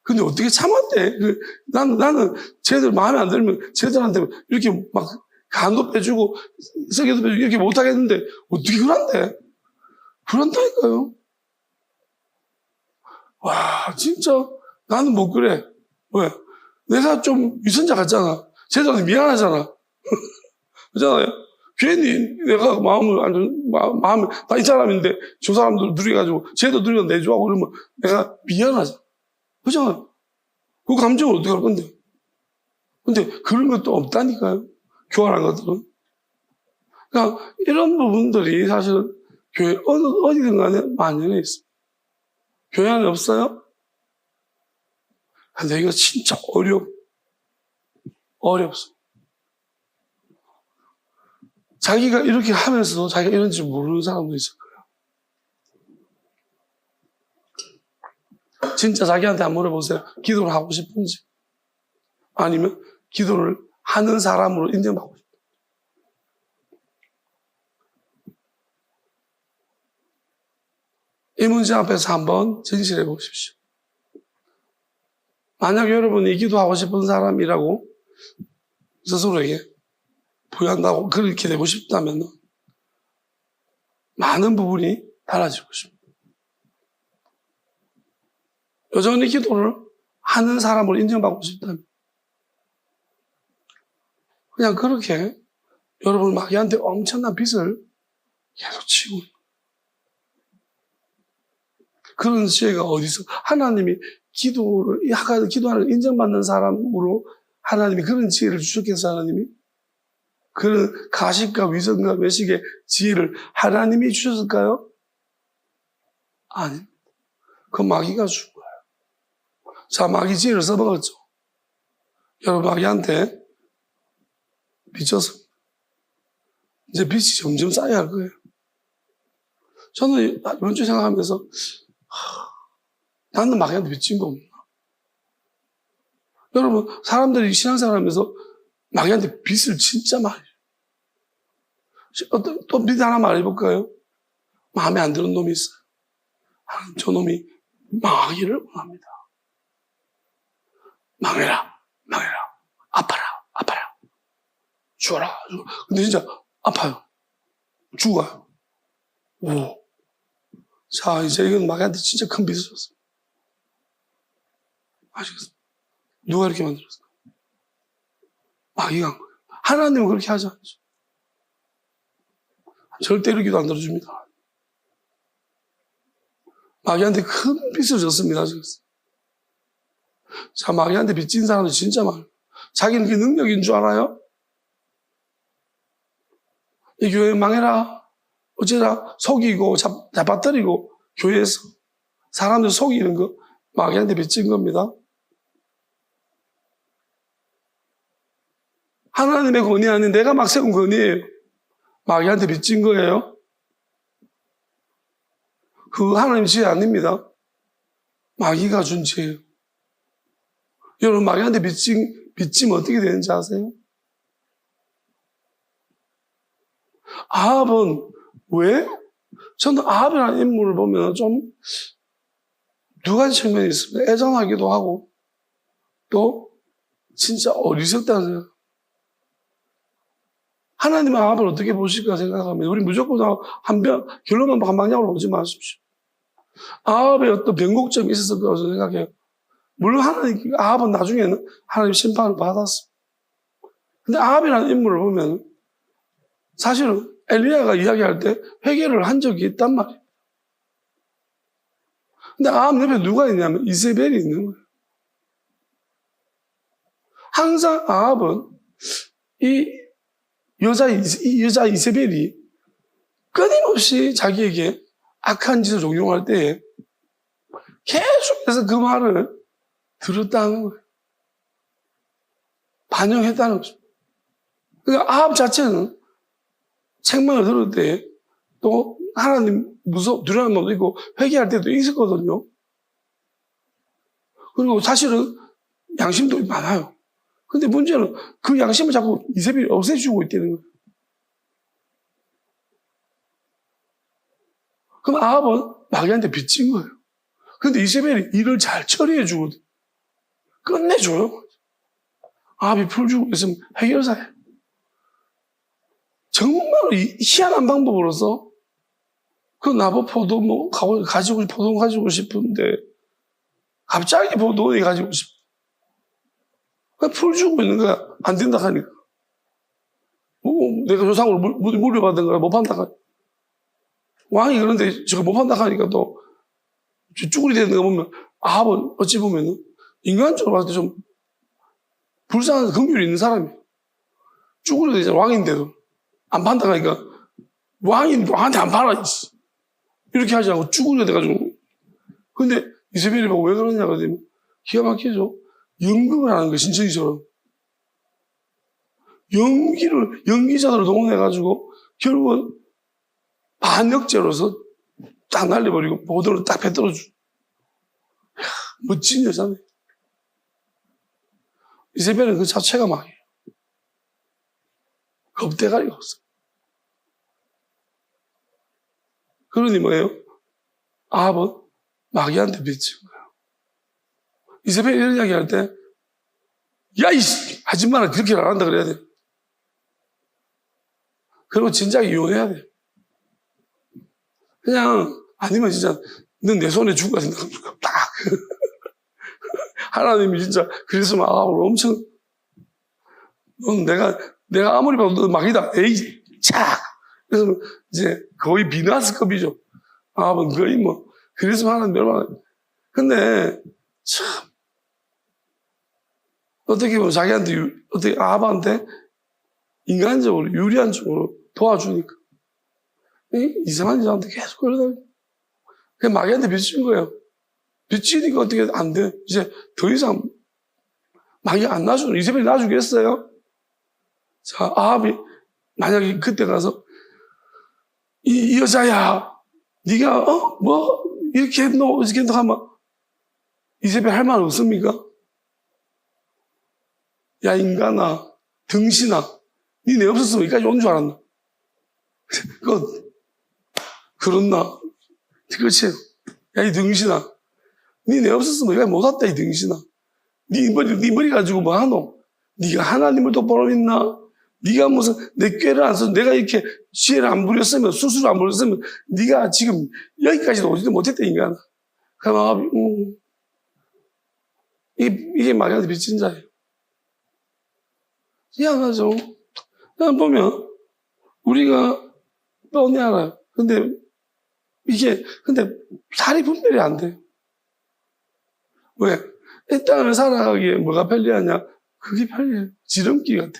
근데 어떻게 참았대? 나는 쟤들 마음에 안 들면 쟤들한테 이렇게 막 간도 빼주고 세게도 빼주고 이렇게 못하겠는데 어떻게 그런데? 그런다니까요. 와 진짜 나는 못 그래. 왜? 내가 좀 유선자 같잖아. 쟤들한테 미안하잖아. 그렇잖아요. 괜히 내가 마음을 나 이 사람인데 저 사람들 누려가지고 쟤도 누리면 내줘하고 그러면 내가 미안하잖아. 그잖아요. 그 감정을 어떻게 할 건데? 근데 그런 것도 없다니까요. 교활한 것들은. 그러니까 이런 부분들이 사실은 교회 어디든 간에 만연해 있습니다. 교회 안에 없어요? 근데 이거 진짜 어렵소. 자기가 이렇게 하면서도 자기가 이런 줄 모르는 사람도 있을 거예요. 진짜 자기한테 안 물어보세요. 기도를 하고 싶은지. 아니면 기도를 하는 사람으로 인정받고 싶은지. 이 문제 앞에서 한번 진실해 보십시오. 만약 여러분이 기도하고 싶은 사람이라고 스스로에게 보여한다고 그렇게 되고 싶다면 많은 부분이 달라지고 싶습니다. 여전히 기도를 하는 사람으로 인정받고 싶다면 그냥 그렇게 여러분 마귀한테 엄청난 빚을 계속 치고 그런 지혜가 어디서 하나님이 기도하는 인정받는 사람으로 하나님이 그런 지혜를 주셨겠어요. 하나님이 그런 가식과 위선과 외식의 지혜를 하나님이 주셨을까요? 아닙니다. 그 마귀가 준 거예요. 자, 마귀 지혜를 써먹었죠. 여러분 마귀한테 빚져서 이제 빚이 점점 쌓여야 할 거예요. 저는 이번 주 생각하면서 나는 마귀한테 빚진 거 없나? 여러분 사람들이 신앙생활 하면서 마귀한테 빚을 진짜 많이 또 빚 하나 말해볼까요? 마음에 안 드는 놈이 있어요. 저 놈이 망하기를 원합니다. 망해라. 아파라. 죽어라. 근데 진짜 아파요. 죽어요. 오. 자, 이제 이건 마귀한테 진짜 큰 빚을 줬어요. 아시겠어요? 누가 이렇게 만들었어요? 마귀가 한 거예요. 하나님은 그렇게 하지 않죠. 절대로 기도 안 들어줍니다. 마귀한테 큰 빚을 줬습니다. 아시겠어요? 자, 마귀한테 빚진 사람들 진짜 많아요. 자기는 그게 능력인 줄 알아요? 이 교회 망해라. 어쩌라. 속이고 잡아뜨리고 교회에서 사람들 속이는 거 마귀한테 빚진 겁니다. 하나님의 권위 아닌 내가 막 세운 권위예요. 마귀한테 빚진 거예요. 그거 하나님 지혜 아닙니다. 마귀가 준 지혜예요. 여러분 마귀한테 빚지면 어떻게 되는지 아세요? 아합은 왜? 저는 아합이라는 인물을 보면 좀 두 가지 측면이 있습니다. 애정하기도 하고 또 진짜 어리석다는 생각. 하나님은 아합을 어떻게 보실까 생각하면 우리 무조건 결론만 한 방향으로 오지 마십시오. 아합의 어떤 변곡점이 있었을 거라고 생각해요. 물론 아합은 나중에는 하나님 심판을 받았어. 근데 아합이라는 인물을 보면 사실은 엘리야가 이야기할 때 회개를 한 적이 있단 말이에요. 근데 아합 옆에 누가 있냐면 이세벨이 있는 거예요. 항상 아합은 이 여자 이세벨이 끊임없이 자기에게 악한 짓을 종용할 때에 계속해서 그 말을 들었다는 거예요. 반영했다는 거죠. 그러니까 아합 자체는 책망을 들을 때 또 하나님 두려운 마음도 있고 회개할 때도 있었거든요. 그리고 사실은 양심도 많아요. 근데 문제는 그 양심을 자꾸 이세벨이 없애주고 있다는 거예요. 그럼 아합은 마귀한테 빚진 거예요. 근데 이세벨이 일을 잘 처리해주거든. 끝내줘요. 아합이 풀주고 있으면 해결사예요. 정말로 희한한 방법으로서 그 나무 포도 포도 가지고 싶은데 갑자기 포도원이 가지고 싶어. 풀 주고 있는 거야. 안 된다 하니까. 내가 조상으로 물려받은 거라 못 판다 하니까. 왕이 그런데 저거 못 판다 하니까 또 쭈구리 되는 거 보면 아합은 어찌 보면 인간적으로 봤을 때 좀 불쌍한 긍휼이 있는 사람이에요. 쭈구리 되잖아. 왕인데도 안 판다 하니까 왕한테 안 팔아. 이렇게 하지 않고 쭈구리가 돼가지고. 근데 이세벨이 보고 왜 그러냐 그러더니 기가 막히죠. 연극을 하는 거예요. 신천지처럼. 연기자들을 동원해가지고 결국은 반역죄로서 딱 날려버리고 보도를 딱 뱉어줘. 멋진 여자네. 이세벨은 그 자체가 막이에요. 겁대가리가 없어. 그러니 뭐예요? 아합은 마귀한테 빚진 거예요. 이세벨이 이런 이야기 할 때, 야, 하지 마라. 그렇게 안 한다 그래야 돼. 그리고 진작에 이혼해야 돼. 그냥, 아니면 진짜, 넌 내 손에 죽어야 된다. 딱. 하나님이 진짜, 그랬으면 아합을 엄청, 넌 내가 아무리 봐도 너 마귀다. 에이, 착! 그래서 이제 거의 비나스급이죠. 아합은 거의 뭐, 그랬으면 하나님 얼마나. 근데, 참, 어떻게 보면 자기한테, 어떻게 아합한테 인간적으로, 유리한 쪽으로 도와주니까. 이상한 여자한테 계속 그러다. 그냥 마귀한테 빚진 거예요. 빚지니까 어떻게 안 돼. 이제 더 이상 마귀 안 놔주는, 이세벨이 놔주겠어요? 자, 아합이 만약에 그때 가서, 이 여자야, 네가, 이렇게 했노, 이렇게 했노 하면, 이세벨 할 말 없습니까? 야, 인간아, 등신아, 니네 없었으면 여기까지 온 줄 알았나? 그렇나? 그렇지. 야, 이 등신아, 니네 없었으면 여기까지 못 왔다, 이 등신아. 네 머리 가지고 뭐 하노? 네가 하나님을 똑바로 믿나? 네가 무슨 내 꾀를 안 써서 내가 이렇게 지혜를 안 부렸으면, 수술을 안 부렸으면 네가 지금 여기까지도 오지도 못했다, 인간아. 그럼 아합이, 이게 마귀한테 빚진 자예요. 희한하죠? 그냥 보면, 우리가 뻔히 알아요. 근데 살이 분별이 안 돼요. 왜? 이 땅을 살아가기에 뭐가 편리하냐? 그게 편리해요. 지름길 같아.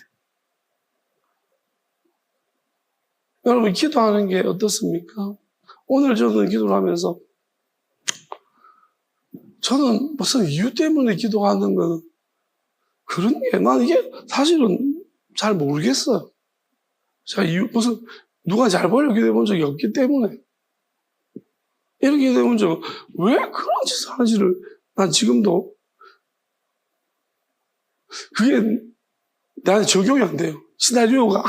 여러분, 기도하는 게 어떻습니까? 오늘 저는 기도를 하면서, 저는 무슨 이유 때문에 기도하는 거는 그런 게, 난 이게 사실은 잘 모르겠어요. 제가 누가 잘 보려고 기도해 본 적이 없기 때문에. 이렇게 기도해 본 적은 왜 그런 짓을 하는지를 난 지금도 그게 나한테 적용이 안 돼요. 시나리오가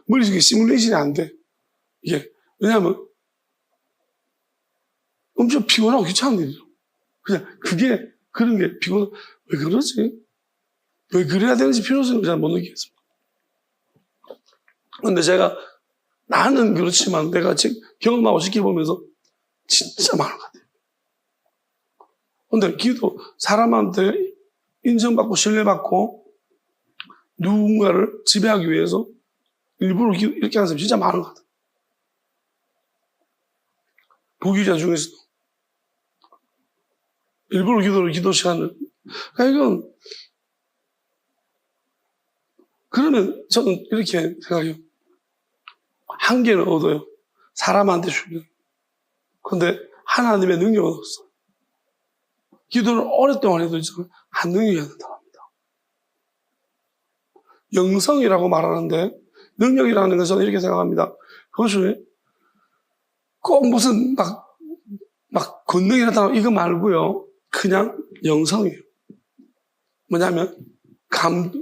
머릿속에 시뮬레이션이 안 돼. 이게, 왜냐하면 엄청 피곤하고 귀찮은 일이죠. 그냥 그런 게 왜 그러지? 왜 그래야 되는지 필요성을 잘 못 느끼겠습니다. 근데 제가 나는 그렇지만 내가 지금 경험하고 지켜보면서 진짜 많은 것 같아요. 근데 기도 사람한테 인정받고 신뢰받고 누군가를 지배하기 위해서 일부러 이렇게 하는 사람이 진짜 많은 것 같아요. 부귀자 중에서도 일부러 기도 시간을. 그러니까 이건 그러면 저는 이렇게 생각해요. 한계는 얻어요. 사람한테 주면. 근데 하나님의 능력은 없어요. 기도를 오랫동안 해도 한 능력이 안 나타납니다. 영성이라고 말하는데 능력이라는 것은 이렇게 생각합니다. 그것이 꼭 무슨 막 권능이 나타나고 이거 말고요. 그냥 영성이에요. 뭐냐면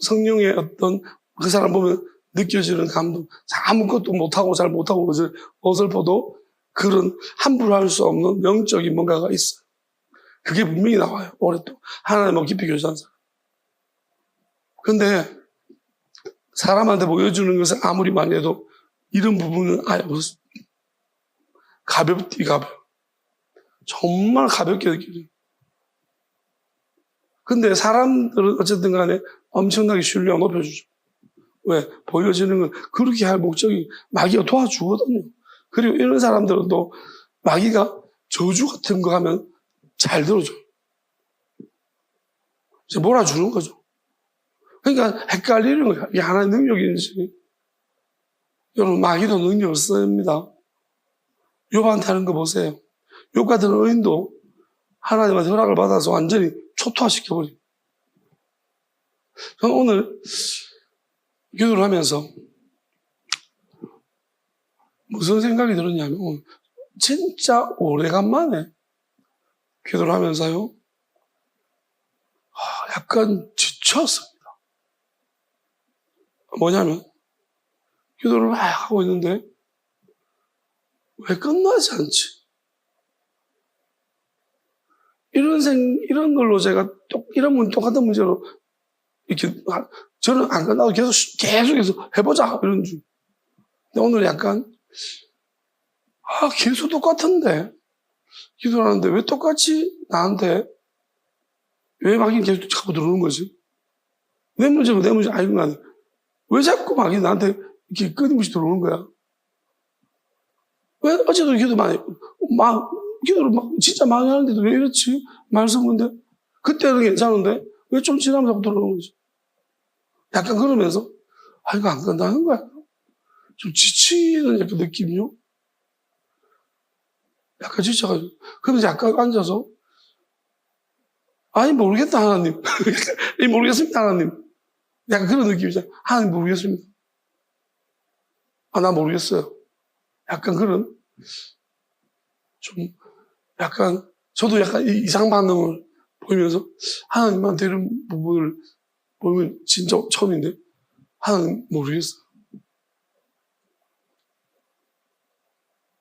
성령의 어떤 그 사람 보면 느껴지는 감동. 아무것도 못하고 잘 못하고 어설퍼도 그런 함부로 할 수 없는 영적인 뭔가가 있어요. 그게 분명히 나와요. 오랫동안 하나님하고 깊이 교제한 사람. 근데 사람한테 보여주는 것은 아무리 많이 해도 이런 부분은 아예 없어요. 가볍디 가벼워. 정말 가볍게 느껴져요. 근데 사람들은 어쨌든 간에 엄청나게 신뢰가 높여주죠. 왜? 보여지는 건 그렇게 할 목적이 마귀가 도와주거든요. 그리고 이런 사람들은 또 마귀가 저주 같은 거 하면 잘 들어줘요. 이제 몰아주는 거죠. 그러니까 헷갈리는 거예요. 이게 하나의 능력인지. 여러분, 마귀도 능력을 씁니다. 욥한테 하는 거 보세요. 욥 같은 의인도 하나님한테 허락을 받아서 완전히 초토화시켜버려요. 저는 오늘 기도를 하면서 무슨 생각이 들었냐면 진짜 오래간만에 기도를 하면서요. 약간 지쳤습니다. 뭐냐면 기도를 막 하고 있는데 왜 끝나지 않지? 이런 걸로 제가 이런 똑같은 문제로 이렇게 저는 안 끝나고 계속해서 해보자 이런 줄. 근데 오늘 약간 계속 똑같은데 기도를 하는데 왜 똑같이 나한테 왜 마귀는 계속 자꾸 들어오는 거지? 내 문제면 내 문제 아닌 거 아니야? 왜 자꾸 마귀는 나한테 이렇게 끊임없이 들어오는 거야? 왜 어제도 기도 많이 기도를 진짜 많이 하는데도 왜 이렇지? 말씀인데 그때는 괜찮은데 왜 좀 지나면 자꾸 들어오는 거지? 약간 그러면서 이거 안 끝나는 거야. 좀 지치는 약간 느낌이요. 약간 지쳐가지고 그러면서 약간 앉아서 모르겠다 하나님. 모르겠습니다 하나님. 약간 그런 느낌이잖아요. 하나님 모르겠습니다. 나 모르겠어요. 약간 그런 좀 약간 저도 약간 이상 반응을 보이면서 하나님한테 이런 부분을 보면 진짜 처음인데 하나님 모르겠어요.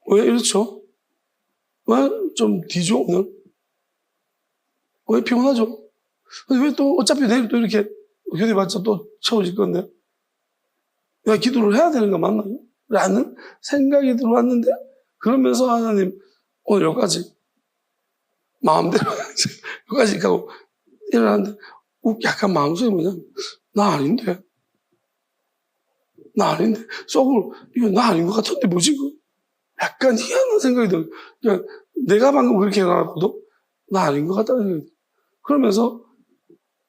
왜 이렇죠? 왜 좀 뒤죠 오늘? 왜 피곤하죠? 왜 또 어차피 내일 또 이렇게 교대봤자 또 채워질 건데 왜 기도를 해야 되는 거 맞나요? 라는 생각이 들어왔는데 그러면서 하나님 오늘 여기까지 마음대로 여기까지 가고 일어났는데 약간 마음속에 뭐냐면 나 아닌데 속으로 이거 나 아닌 것 같은데 뭐지 이거? 약간 희한한 생각이 들어요. 그러니까 내가 방금 그렇게 해놔도 나 아닌 것 같다는 생각이 들어요. 그러면서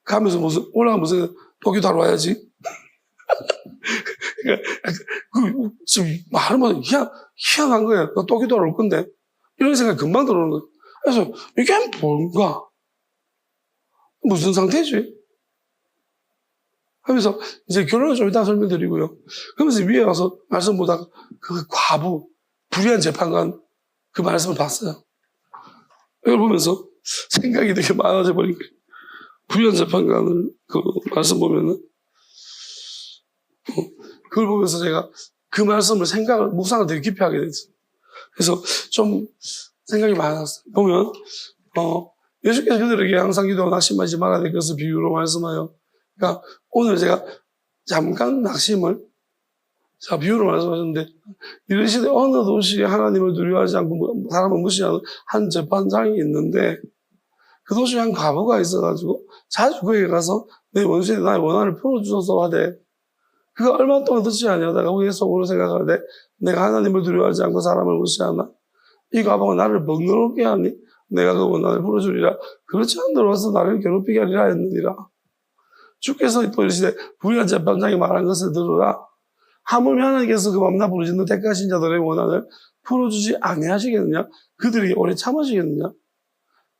가면서 올라가면 또 기도하러 와야지. 그러니까 지금 말하면 희한한 거예요. 나 또 기도하러 올 건데. 이런 생각이 금방 들어오는 거예요. 그래서 이게 뭔가? 무슨 상태지? 하면서 이제 결론을 좀 이따 설명드리고요. 그러면서 위에 와서 말씀 보다가 그 과부, 불의한 재판관 그 말씀을 봤어요. 이걸 보면서 생각이 되게 많아져 버린 거예요. 불의한 재판관을 그 말씀 보면은 그걸 보면서 제가 그 말씀을 묵상을 되게 깊이 하게 됐어요. 그래서 좀 생각이 많았어요. 보면 예수께서 그들에게 항상 기도하고 낙심하지 말아야 될 것을 비유로 말씀하여 그러니까 오늘 제가 잠깐 낙심을, 자, 비유를 말씀하셨는데, 이런 시대 어느 도시에 하나님을 두려워하지 않고 사람을 무시하는 한 재판장이 있는데, 그 도시에 한 과부가 있어가지고, 자주 거기에 가서 내 원수에 나의 원한을 풀어주소서 하되, 그가 얼마 동안 듣지 아니하다가 후에 속으로 생각하되, 내가 하나님을 두려워하지 않고 사람을 무시하나? 이 과부가 나를 번거롭게 하니, 내가 그 원한을 풀어주리라. 그렇지 않더라도 나를 괴롭히게 하리라 했느니라. 주께서 또 이르시되 불의한 재판장이 말한 것을 들으라. 하물며 하나님께서 그 밤낮 부르짖는 택하신 자들의 원한을 풀어주지 아니하시겠느냐? 그들이 오래 참으시겠느냐?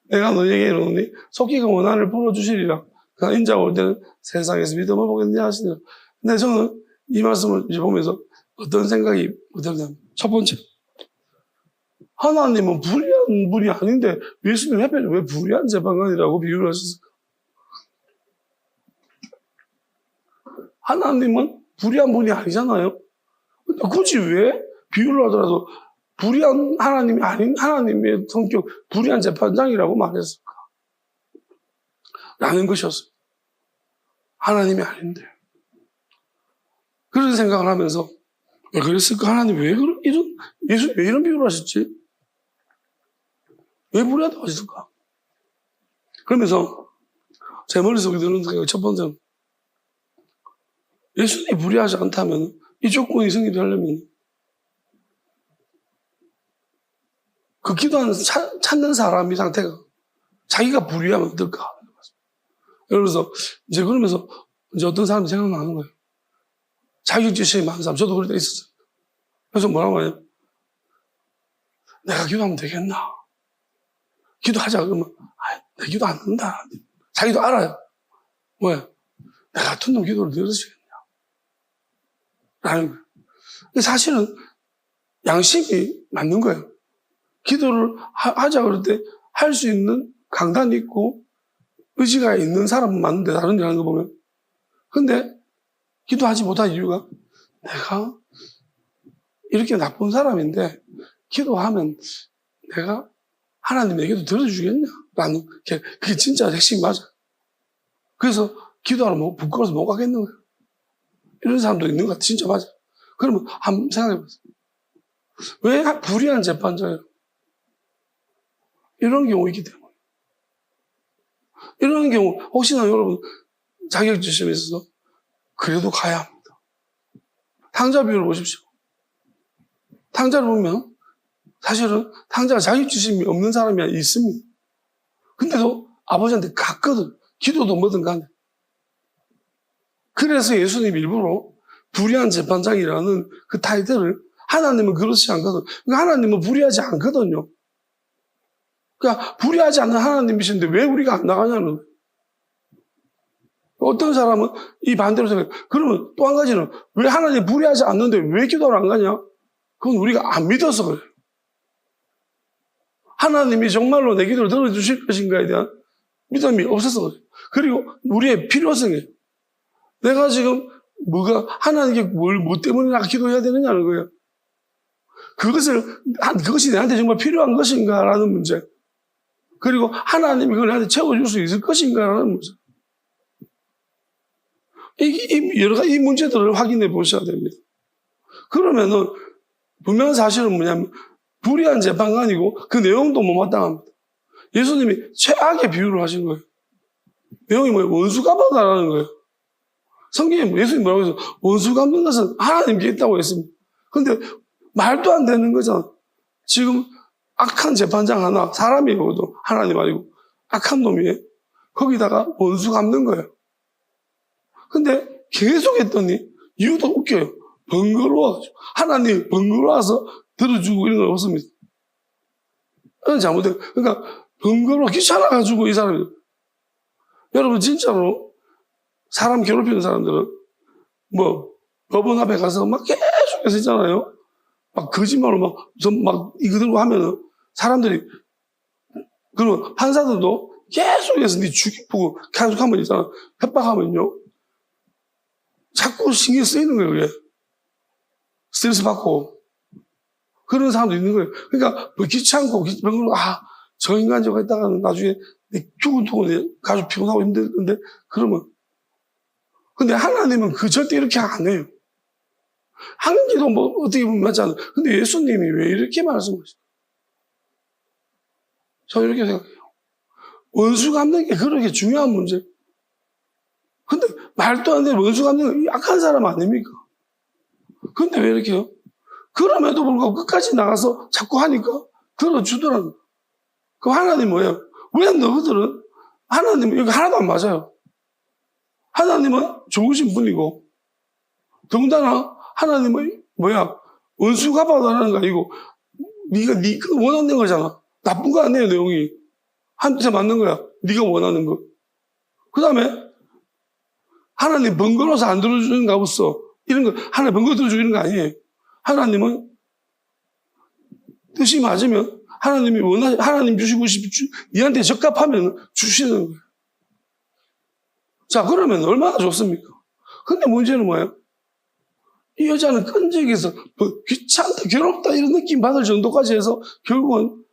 내가 너희에게 이르노니 속히 그 원한을 풀어주시리라. 그가 인자가 올 때는 세상에서 믿음을 보겠느냐 하시니라. 근데 저는 이 말씀을 이제 보면서 어떤 생각이 들냐면, 첫 번째, 하나님은 불의한 분이 아닌데 예수님 하필 왜 불의한 재판관이라고 비유를 하셨을까? 하나님은 불의한 분이 아니잖아요. 근데 굳이 왜 비유를 하더라도 불의한 하나님이 아닌 하나님의 성격, 불의한 재판장이라고 말했을까? 라는 것이었어요. 하나님이 아닌데. 그런 생각을 하면서 왜 그랬을까? 하나님 왜 예수 왜 이런 비유를 하셨지? 왜 불의하다고 하셨을까? 그러면서 제 머릿속에 드는 생각이 첫 번째는, 예수님이 불의하지 않다면 이 조건이 성립하려면 그 기도하는 찾는 사람이 상태가 자기가 불의하면 어떨까? 그래서 이제 그러면서 이제 어떤 사람이 생각나는 거예요. 자격지심이 많은 사람, 저도 그럴 때 있었어요. 그래서 뭐라고 해요? 내가 기도하면 되겠나? 기도하자 그러면 내 기도 안 된다. 자기도 알아요. 왜? 내가 같은 놈 기도를 들으시겠냐? 라는 거예요. 근데 사실은 양심이 맞는 거예요. 기도를 하자 그럴 때 할 수 있는 강단이 있고 의지가 있는 사람은 맞는데, 다른 일 하는 거 보면. 근데 기도하지 못한 이유가, 내가 이렇게 나쁜 사람인데 기도하면 내가 하나님 내 기도 들어주겠냐? 라는 그게 진짜 핵심이 맞아요. 그래서 기도하러 부끄러워서 못 가겠는 거예요. 이런 사람도 있는 것 같아요. 진짜 맞아요. 그러면 한번 생각해 보세요. 왜 불의한 재판자예요? 이런 경우 있기 때문에. 이런 경우 혹시나 여러분 자격지심에 있어서 그래도 가야 합니다. 탕자 비유를 보십시오. 탕자를 보면 사실은 탕자가 자격지심이 없는 사람이 있습니다. 근데도 아버지한테 갔거든. 기도도 뭐든 간에. 그래서 예수님 일부러 불의한 재판장이라는 그 타이틀을, 하나님은 그렇지 않거든. 그러니까 하나님은 불의하지 않거든요. 그러니까 불의하지 않는 하나님이신데 왜 우리가 안 나가냐는 거예요. 어떤 사람은 이 반대로 생각해요. 그러면 또 한 가지는, 왜 하나님 불의하지 않는데 왜 기도를 안 가냐? 그건 우리가 안 믿어서 그래요. 하나님이 정말로 내 기도를 들어주실 것인가에 대한 믿음이 없어서 그래요. 그리고 우리의 필요성이에요. 내가 지금 하나님께 뭐 때문에 내가 기도해야 되느냐는 거예요. 그것이 내한테 정말 필요한 것인가라는 문제. 그리고 하나님이 그걸 나한테 채워줄 수 있을 것인가라는 문제. 여러 가지 이 문제들을 확인해 보셔야 됩니다. 그러면은 분명한 사실은 뭐냐면, 불의한 재판관이고 그 내용도 못마땅합니다. 예수님이 최악의 비유를 하신 거예요. 내용이 뭐예요? 원수 갚아달라는 거예요. 성경에 예수님이 뭐라고 해서 원수 갚는 것은 하나님께 있다고 했습니다. 근데 말도 안 되는 거잖아. 지금 악한 재판장 하나, 사람이 그것도 하나님 아니고 악한 놈이에요. 거기다가 원수 갚는 거예요. 근데 계속 했더니 이유도 웃겨요. 번거로워가지고. 하나님 번거로워서 들어주고 이런 건 없습니다. 그건 잘못된, 그러니까 번거로워 귀찮아가지고 이 사람이. 여러분 진짜로 사람 괴롭히는 사람들은 법원 앞에 가서 막 계속해서 있잖아요. 막 거짓말로 막 이거 들고 하면은 사람들이, 그러면 판사들도 계속해서 네 죽이고 계속하면 있잖아. 협박하면요. 자꾸 신경 쓰이는 거예요, 그게. 스트레스 받고. 그런 사람도 있는 거예요. 그러니까 귀찮고, 저 인간 저거 했다가는 나중에 죽은 가지고 피곤하고 힘든데, 그러면 근데 하나님은 그 절대 이렇게 안 해요. 한 개도 뭐 어떻게 보면 맞지 않아요. 근데 예수님이 왜 이렇게 말씀하실까요? 저는 이렇게 생각해요. 원수 갚는 게 그렇게 중요한 문제. 근데 말도 안 되는 원수 갚는 게 약한 사람 아닙니까? 근데 왜 이렇게 해요? 그럼에도 불구하고 끝까지 나가서 자꾸 하니까 들어주더라고요. 그럼 하나님 뭐예요? 왜 너희들은 하나님은 여기 하나도 안 맞아요. 하나님은 좋으신 분이고 더군다나 하나님은 뭐야? 원수 갚아달라는 거 아니고 네가 원하는 거잖아. 나쁜 거 아니에요, 내용이. 한테 맞는 거야. 네가 원하는 거. 그 다음에 하나님 번거로워서 안 들어주는가 없어. 이런 거 하나님 번거로 들어주는 거 아니에요. 하나님은 뜻이 맞으면 하나님이 하나님 주시고 니한테 적합하면 주시는 거예요. 자, 그러면 얼마나 좋습니까? 근데 문제는 뭐예요? 이 여자는 끈적여서 뭐 귀찮다, 괴롭다 이런 느낌 받을 정도까지 해서 결국은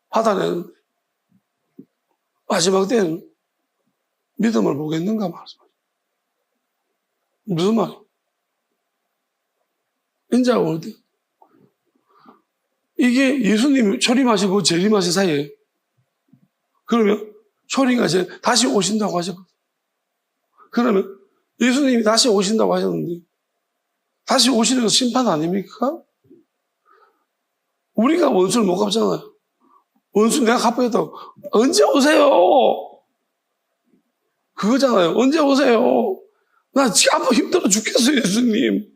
받아내는 마지막 때는 믿음을 보겠는가 말씀하죠. 무슨 말이에요? 인자가 올 때 이게 예수님이 초림하시고 재림하신 사이에 그러면 초림과 재림 다시 오신다고 하셨거든요. 그러면 예수님이 다시 오신다고 하셨는데 다시 오시는 건 심판 아닙니까? 우리가 원수를 못 갚잖아요. 원수 내가 갚아야겠다고. 언제 오세요? 그거잖아요. 언제 오세요? 나 지금 아파 힘들어 죽겠어요, 예수님.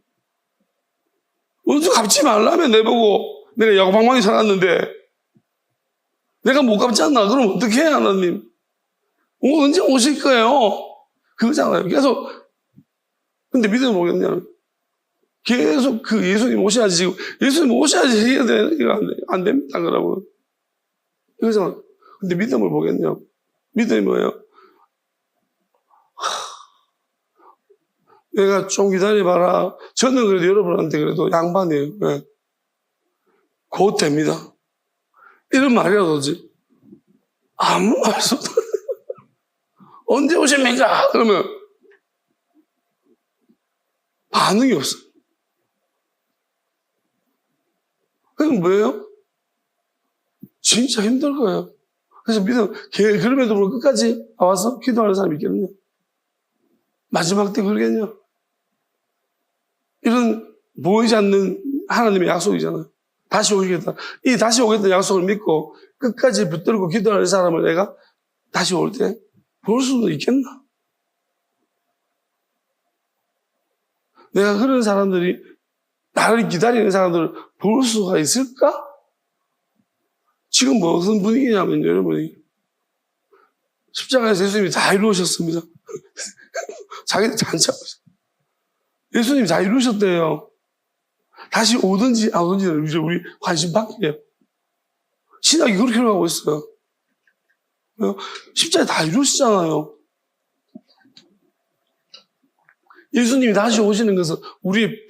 원수 갚지 말라며 내보고 내가 야구방망이 살았는데 내가 못 갚잖아. 그럼 어떻게 해야 하나님? 언제 오실 거예요? 그거잖아요. 계속 근데 믿음을 보겠냐? 계속 그 예수님 오셔야지 지금 예수님 오셔야지 해야 되는 게 안 됩니다. 그러고 이거잖아. 근데 믿음을 보겠냐고. 믿음이 뭐예요? 내가 좀 기다려봐라. 저는 그래도 여러분한테 그래도 양반이에요. 왜? 곧 됩니다. 이런 말이라도지. 아무 말도 언제 오십니까? 그러면 반응이 없어요. 그럼 뭐예요? 진짜 힘들 거예요. 그래서 믿음, 그럼에도 불구하고 끝까지 와서 기도하는 사람이 있겠느냐? 마지막 때 그러겠냐? 이런 보이지 않는 하나님의 약속이잖아요. 다시 오시겠다. 이 다시 오겠다는 약속을 믿고 끝까지 붙들고 기도하는 사람을 내가 다시 올 때 볼 수도 있겠나? 내가 그런 사람들이 나를 기다리는 사람들을 볼 수가 있을까? 지금 무슨 분위기냐면 여러분이 십자가에서 예수님이 다 이루셨습니다. 자기들 잔치하고 있어요. 예수님이 다 이루셨대요. 다시 오든지 안 오든지는 이제 우리 관심 밖이에요. 신학이 그렇게 가고 있어요. 십자가에 다 이루시잖아요. 예수님이 다시 오시는 것은 우리의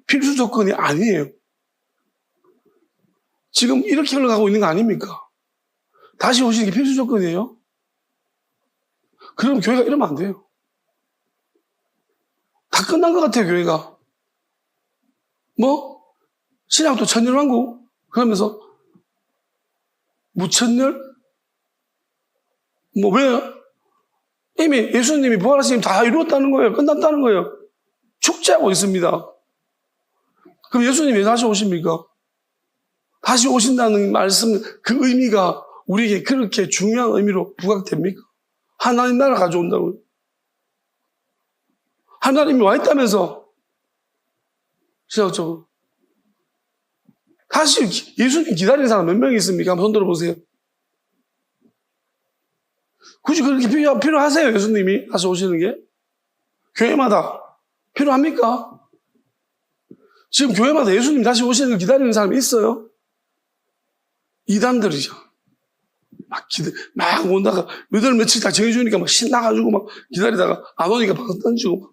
필수 조건이 아니에요. 지금 이렇게 흘러가고 있는 거 아닙니까? 다시 오시는 게 필수 조건이에요? 그럼 교회가 이러면 안 돼요. 다 끝난 것 같아요, 교회가. 뭐? 신약도 천년왕국? 그러면서 무천년? 뭐, 왜? 이미 예수님이 부활하시면 다 이루었다는 거예요. 끝났다는 거예요. 축제하고 있습니다. 그럼 예수님이 다시 오십니까? 다시 오신다는 말씀, 그 의미가 우리에게 그렇게 중요한 의미로 부각됩니까? 하나님 나라 가져온다고요. 하나님이 와 있다면서. 시작적으로. 다시 예수님 기다리는 사람 몇 명 있습니까? 한번 손 들어보세요. 굳이 그렇게 필요하세요, 예수님이 다시 오시는 게? 교회마다 필요합니까? 지금 교회마다 예수님 다시 오시는 걸 기다리는 사람이 있어요? 이단들이죠. 막 온다가 며칠 다 정해주니까 막 신나가지고 막 기다리다가 안 오니까 막 던지고 막.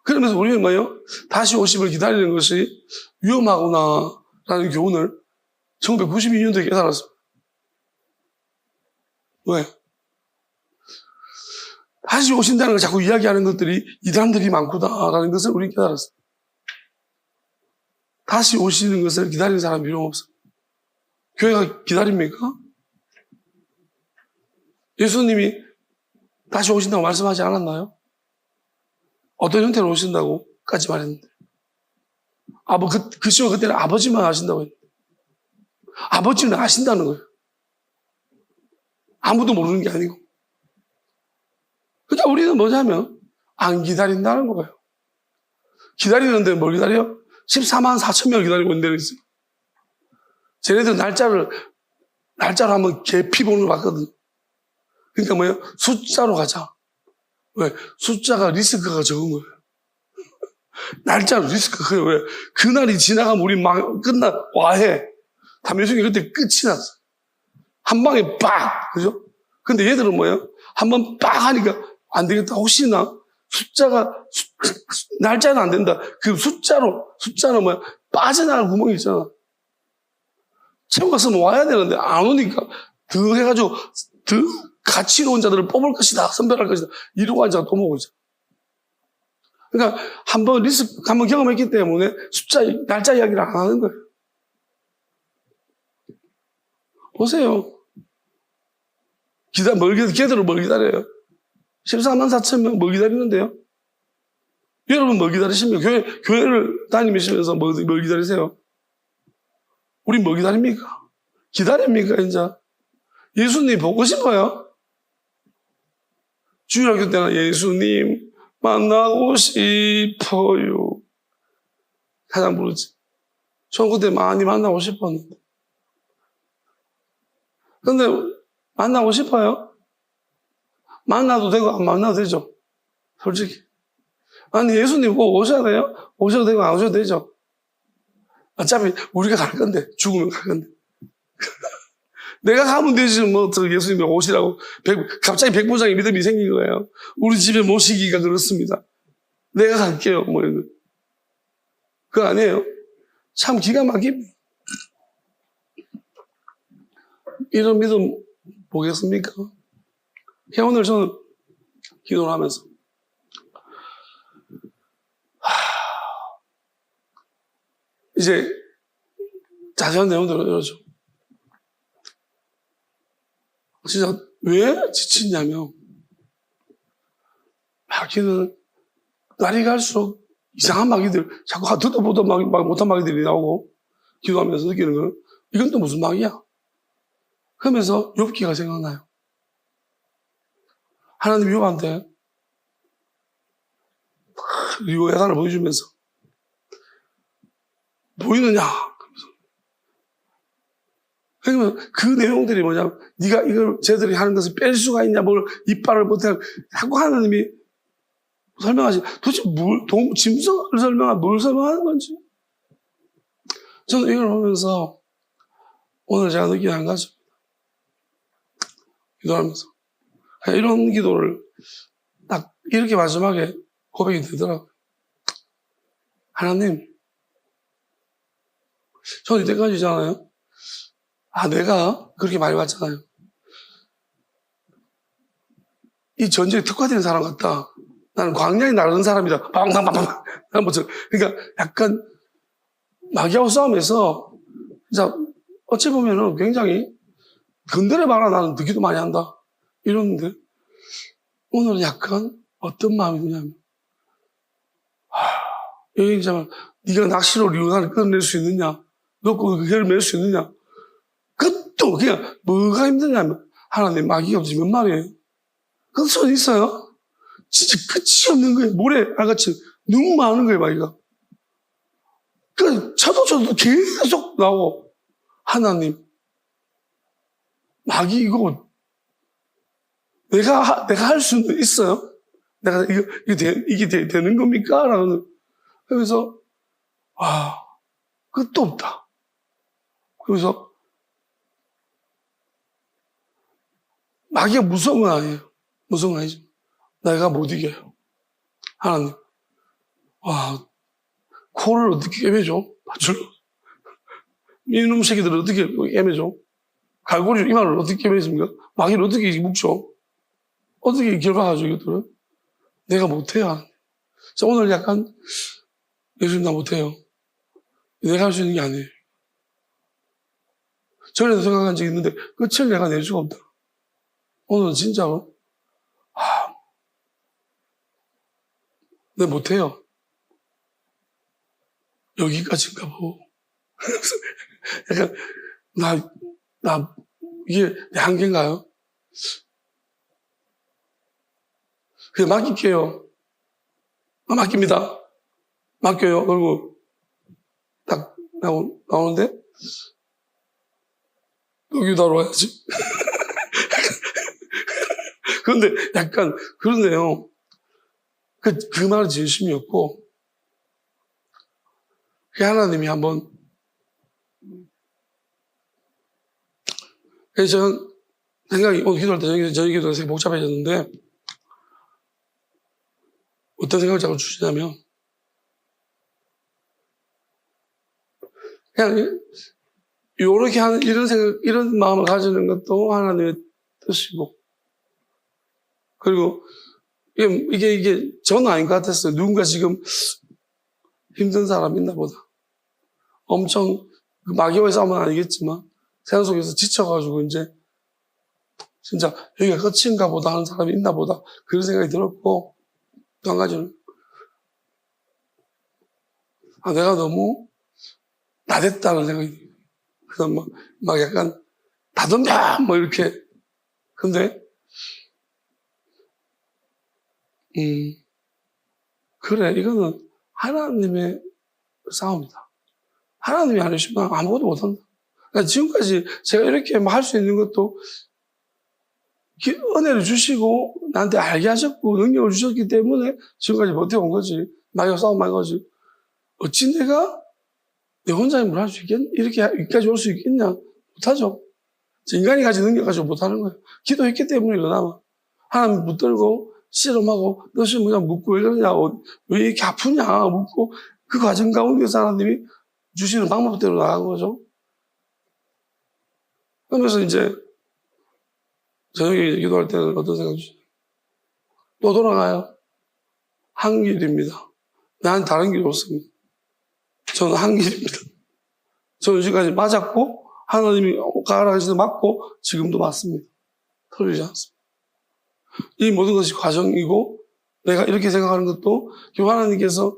그러면서 우리는 뭐예요? 다시 오심을 기다리는 것이 위험하구나라는 교훈을 1992년도에 깨달았습니다. 왜? 다시 오신다는 걸 자꾸 이야기하는 것들이 이단들이 많구나라는 것을 우리는 깨달았어요. 다시 오시는 것을 기다리는 사람 필요 없어요. 교회가 기다립니까? 예수님이 다시 오신다고 말씀하지 않았나요? 어떤 형태로 오신다고까지 말했는데. 그 시간 그때는 아버지만 아신다고 했는데. 아버지는 아신다는 거예요. 아무도 모르는 게 아니고. 그러니까 우리는 뭐냐면, 안 기다린다는 거예요. 기다리는데 뭘 기다려? 14만 4천 명을 기다리고 있는 데가 있어요. 쟤네들 날짜로 한번 계피 보는 걸 봤거든. 그러니까 뭐예요? 숫자로 가자. 왜? 숫자가 리스크가 적은 거예요. 날짜로 리스크가 커요. 왜? 그날이 지나가면 우리 와해. 담임선생님 그때 끝이 났어. 한 방에 빡! 그죠? 근데 얘들은 뭐예요? 한 번 빡 하니까 안 되겠다. 혹시나 날짜는 안 된다. 그 숫자는 뭐야? 빠져나갈 구멍이 있잖아. 채워 갔으면 와야 되는데 안 오니까 더 해가지고 더 가치로운 자들을 뽑을 것이다. 선별할 것이다. 이러고 앉아서 또 먹고 있잖아. 그러니까 한번 경험했기 때문에 날짜 이야기를 안 하는 거예요. 보세요. 걔들은 뭘 기다려요? 14만 4천 명 뭘 기다리는데요? 여러분 뭘 기다리십니까? 교회를 다니시면서 뭘 기다리세요? 우린 뭘 기다립니까? 기다립니까, 이제? 예수님 보고 싶어요? 주일학교 때는 예수님 만나고 싶어요. 가장 부르지. 전 그때 많이 만나고 싶었는데. 근데 만나고 싶어요? 만나도 되고 안 만나도 되죠. 솔직히. 아니 예수님 꼭 오셔야 돼요? 오셔도 되고 안 오셔도 되죠. 어차피 우리가 갈 건데 죽으면 갈 건데. 내가 가면 되지 뭐 예수님이 오시라고 갑자기 백부장의 믿음이 생긴 거예요. 우리 집에 모시기가 그렇습니다. 내가 갈게요. 뭐 이런 거. 그거 아니에요. 참 기가 막힙니다. 이런 믿음 보겠습니까? 오늘 저는 기도를 하면서 이제 자세한 내용들은 이러죠. 진짜 왜 지치냐면 마귀는 날이 갈수록 이상한 마귀들 자꾸 듣도 보도 못한 마귀들이 나오고 기도하면서 느끼는 거예요. 이건 또 무슨 마귀야? 그러면서 욥기가 생각나요. 하나님 욥한테 이 예산을 보여주면서 보이느냐? 그러면 그 내용들이 뭐냐면 네가 이걸 쟤들이 하는 것을 뺄 수가 있냐, 뭘 이빨을 못해 하고 하나님이 설명하지. 도대체 짐승을 뭘 설명하는 건지. 저는 이걸 보면서 오늘 제가 느끼는 한 가지 기도하면서 이런 기도를 딱 이렇게 마지막에 고백이 되더라고요. 하나님, 저는 이때까지잖아요. 내가 그렇게 많이 봤잖아요. 이 전쟁에 특화된 사람 같다. 나는 광야에 나르는 사람이다. 빵빵빵빵. 그러니까 약간 마귀하고 싸움에서 진짜 어찌 보면은 굉장히 건드려봐라 나는 듣기도 많이 한다. 이러는데 오늘은 약간 어떤 마음이 드냐면 여기 이제 네가 낚시로 리오나를 끊어낼 수 있느냐? 놓고 그 해를 맬 수 있느냐? 그것도 그냥 뭐가 힘드냐면 하나님 마귀가 없으면 말이에요. 그 손 있어요? 진짜 끝이 없는 거예요. 모래 알같이 너무 많은 거예요, 마귀가. 그 쳐도 계속 나오고 하나님 마귀 이거 내가 할 수는 있어요? 내가 이게 되는 겁니까? 라는 그래서 끝도 없다. 그래서 마귀가 무서운 건 아니에요. 무서운 건 아니죠. 내가 못 이겨요. 하나님, 코를 어떻게 깨매줘? 맞추러. 이놈 새끼들을 어떻게 깨매줘? 갈고리 이마를 어떻게 깨매십니까? 마귀를 어떻게 묶죠? 어떻게 결박하죠, 이것들은? 내가 못해요. 자, 오늘 약간, 예수님 나 못해요. 내가 할 수 있는 게 아니에요. 전에도 생각한 적이 있는데, 끝을 내가 낼 수가 없다. 오늘은 진짜로, 내가 못해요. 여기까지인가 보고. 약간, 이게 내 한계인가요? 그냥 맡길게요. 맡깁니다. 맡겨요. 그리고 딱 나오는데, 여기다로 와야지. 그런데 약간, 그런데요. 그 말은 진심이었고, 하나님이 한번, 그래서 저는 생각이, 오늘 기도할 때 저희 기도가 되게 복잡해졌는데, 어떤 생각을 자꾸 주시냐면, 그냥, 요렇게 하는, 이런 생각, 이런 마음을 가지는 것도 하나님의 뜻이고, 그리고, 이게 저는 아닌 것 같았어요. 누군가 지금 힘든 사람 있나 보다. 엄청, 마귀와의 싸움은 아니겠지만, 세상 속에서 지쳐가지고, 이제, 진짜, 여기가 끝인가 보다 하는 사람이 있나 보다. 그런 생각이 들었고, 또 한 가지는, 내가 너무 나댔다는 생각이 들어요. 그래서 막 약간, 나던가! 뭐 이렇게. 근데, 그래, 이거는 하나님의 싸움이다. 하나님이 아니시면 아무것도 못한다. 그러니까 지금까지 제가 이렇게 할 수 있는 것도 은혜를 주시고 나한테 알게 하셨고 능력을 주셨기 때문에 지금까지 버텨온 거지. 마귀와 싸움한 거지. 어찌 내가 내 혼자 힘으로 할 수 있겠냐? 이렇게 여기까지 올 수 있겠냐? 못하죠. 인간이 가진 능력 가지고 못하는 거예요. 기도했기 때문에 그나마. 하나님 붙들고 씨름하고 너시 뭐냐 묻고 왜 그러냐 왜 이렇게 아프냐 묻고 그 과정 가운데서 하나님이 주시는 방법대로 나간 거죠. 그러면서 이제 저녁에 기도할 때는 어떤 생각이 주시나요? 또 돌아가요. 한 길입니다. 나는 다른 길이 없습니다. 저는 한 길입니다. 저는 지금까지 맞았고 하나님이 가라 하시는 맞고 지금도 맞습니다. 틀리지 않습니다. 이 모든 것이 과정이고 내가 이렇게 생각하는 것도 하나님께서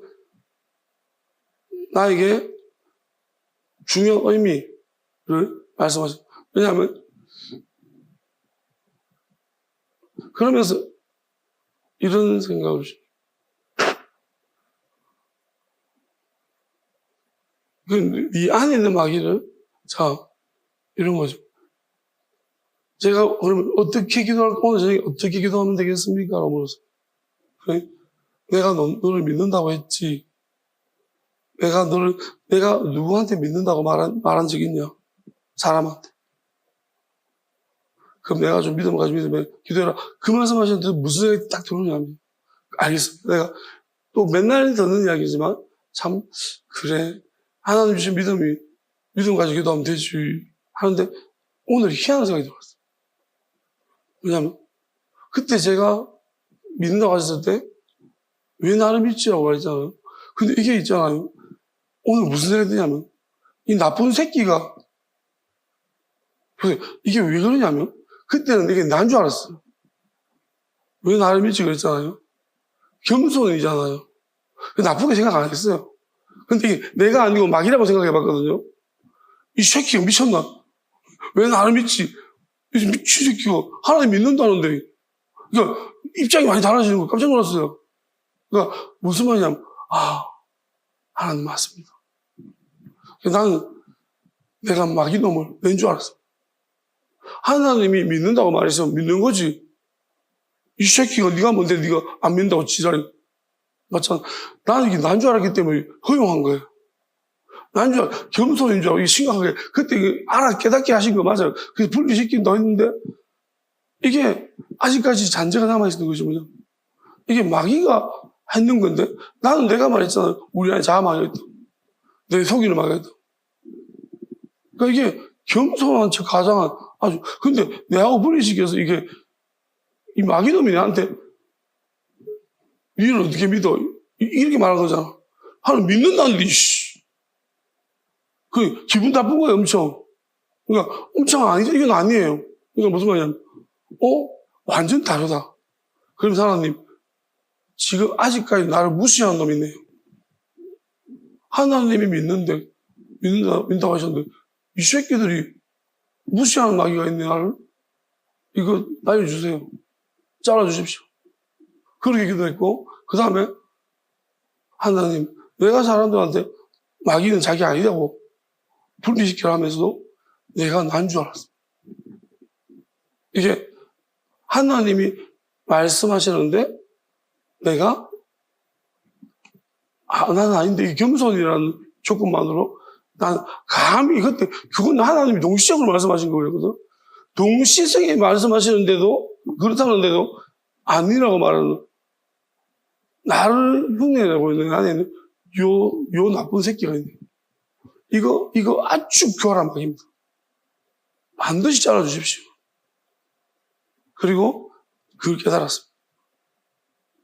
나에게 중요한 의미를 말씀하셨어요. 왜냐하면 그러면서 이런 생각을 네 안에 있는 마귀를 자 이런 거죠. 제가 그러면 어떻게 오늘 저녁에 어떻게 기도하면 되겠습니까? 라고 물었어요. 그래? 내가 너를 믿는다고 했지. 내가 누구한테 믿는다고 말한 적 있냐? 사람한테. 그럼 내가 좀 믿음을 가지고 믿으면 기도해라. 그 말씀 하시는데 무슨 생각이 딱 들어오냐면, 알겠습니다. 내가 또 맨날 듣는 이야기지만, 참, 그래. 하나님 주신 믿음 가지고 기도하면 되지. 하는데, 오늘 희한한 생각이 들었어요. 왜냐면, 그때 제가 믿는다고 하셨을 때, 왜 나를 믿지라고 말했잖아요. 근데 이게 있잖아요. 오늘 무슨 생각이 드냐면, 이 나쁜 새끼가, 이게 왜 그러냐면, 그때는 이게 난 줄 알았어요. 왜 나를 믿지 그랬잖아요. 겸손이잖아요. 나쁘게 생각 안 했어요. 근데 이게 내가 아니고 막이라고 생각해 봤거든요. 이 새끼가 미쳤나? 왜 나를 믿지? 이 미친 새끼가 하나님 믿는다는데. 그러니까 입장이 많이 달라지는 거 깜짝 놀랐어요. 그러니까 무슨 말이냐면, 하나님 맞습니다. 나는 내가 마귀놈을 낸 줄 알았어. 하나님이 믿는다고 말했으면 믿는 거지. 이 새끼가 네가 뭔데 네가 안 믿는다고 지랄이. 맞잖아. 나는 이게 난 줄 알았기 때문에 허용한 거예요. 겸손인 줄 알고 심각하게 그때 깨닫게 하신 거 맞아요. 그래서 분리시킨다고 했는데 이게 아직까지 잔재가 남아있는 것이 뭐냐. 이게 마귀가 했는 건데 나는 내가 말했잖아. 우리 안에 자아 마귀가 있다. 내 속이는 마귀가 있다. 그러니까 이게 겸손한 척 가장한 아주 근데 내하고 분리시켜서 이게 이 마귀놈이 나한테 니를 어떻게 믿어? 이렇게 말한 거잖아. 하나님 믿는다는데, 그, 기분 나쁜 거예요, 엄청. 그러니까, 엄청 아니죠. 이건 아니에요. 그러니까 무슨 말이냐면, 완전 다르다. 그러면서 하나님, 지금 아직까지 나를 무시하는 놈이 있네요. 하나님이 믿는다고 하셨는데, 이 새끼들이 무시하는 마귀가 있네, 나를. 이거 날려주세요. 잘라주십시오. 그렇게 기도했고, 그 다음에, 하나님, 내가 사람들한테 마귀는 자기 아니라고 분리시키라 하면서도 내가 난 줄 알았어. 이게 하나님이 말씀하시는데 내가 난 아닌데 이 겸손이라는 조건만으로 난 감히 그건 하나님이 동시적으로 말씀하신 거거든. 동시성에 말씀하시는데도 그렇다는데도 아니라고 말하는 나를 흉내내고 있는 안에는 요 나쁜 새끼가 있네. 이거 아주 교활한 마귀입니다. 반드시 잘라주십시오. 그리고 그걸 깨달았습니다.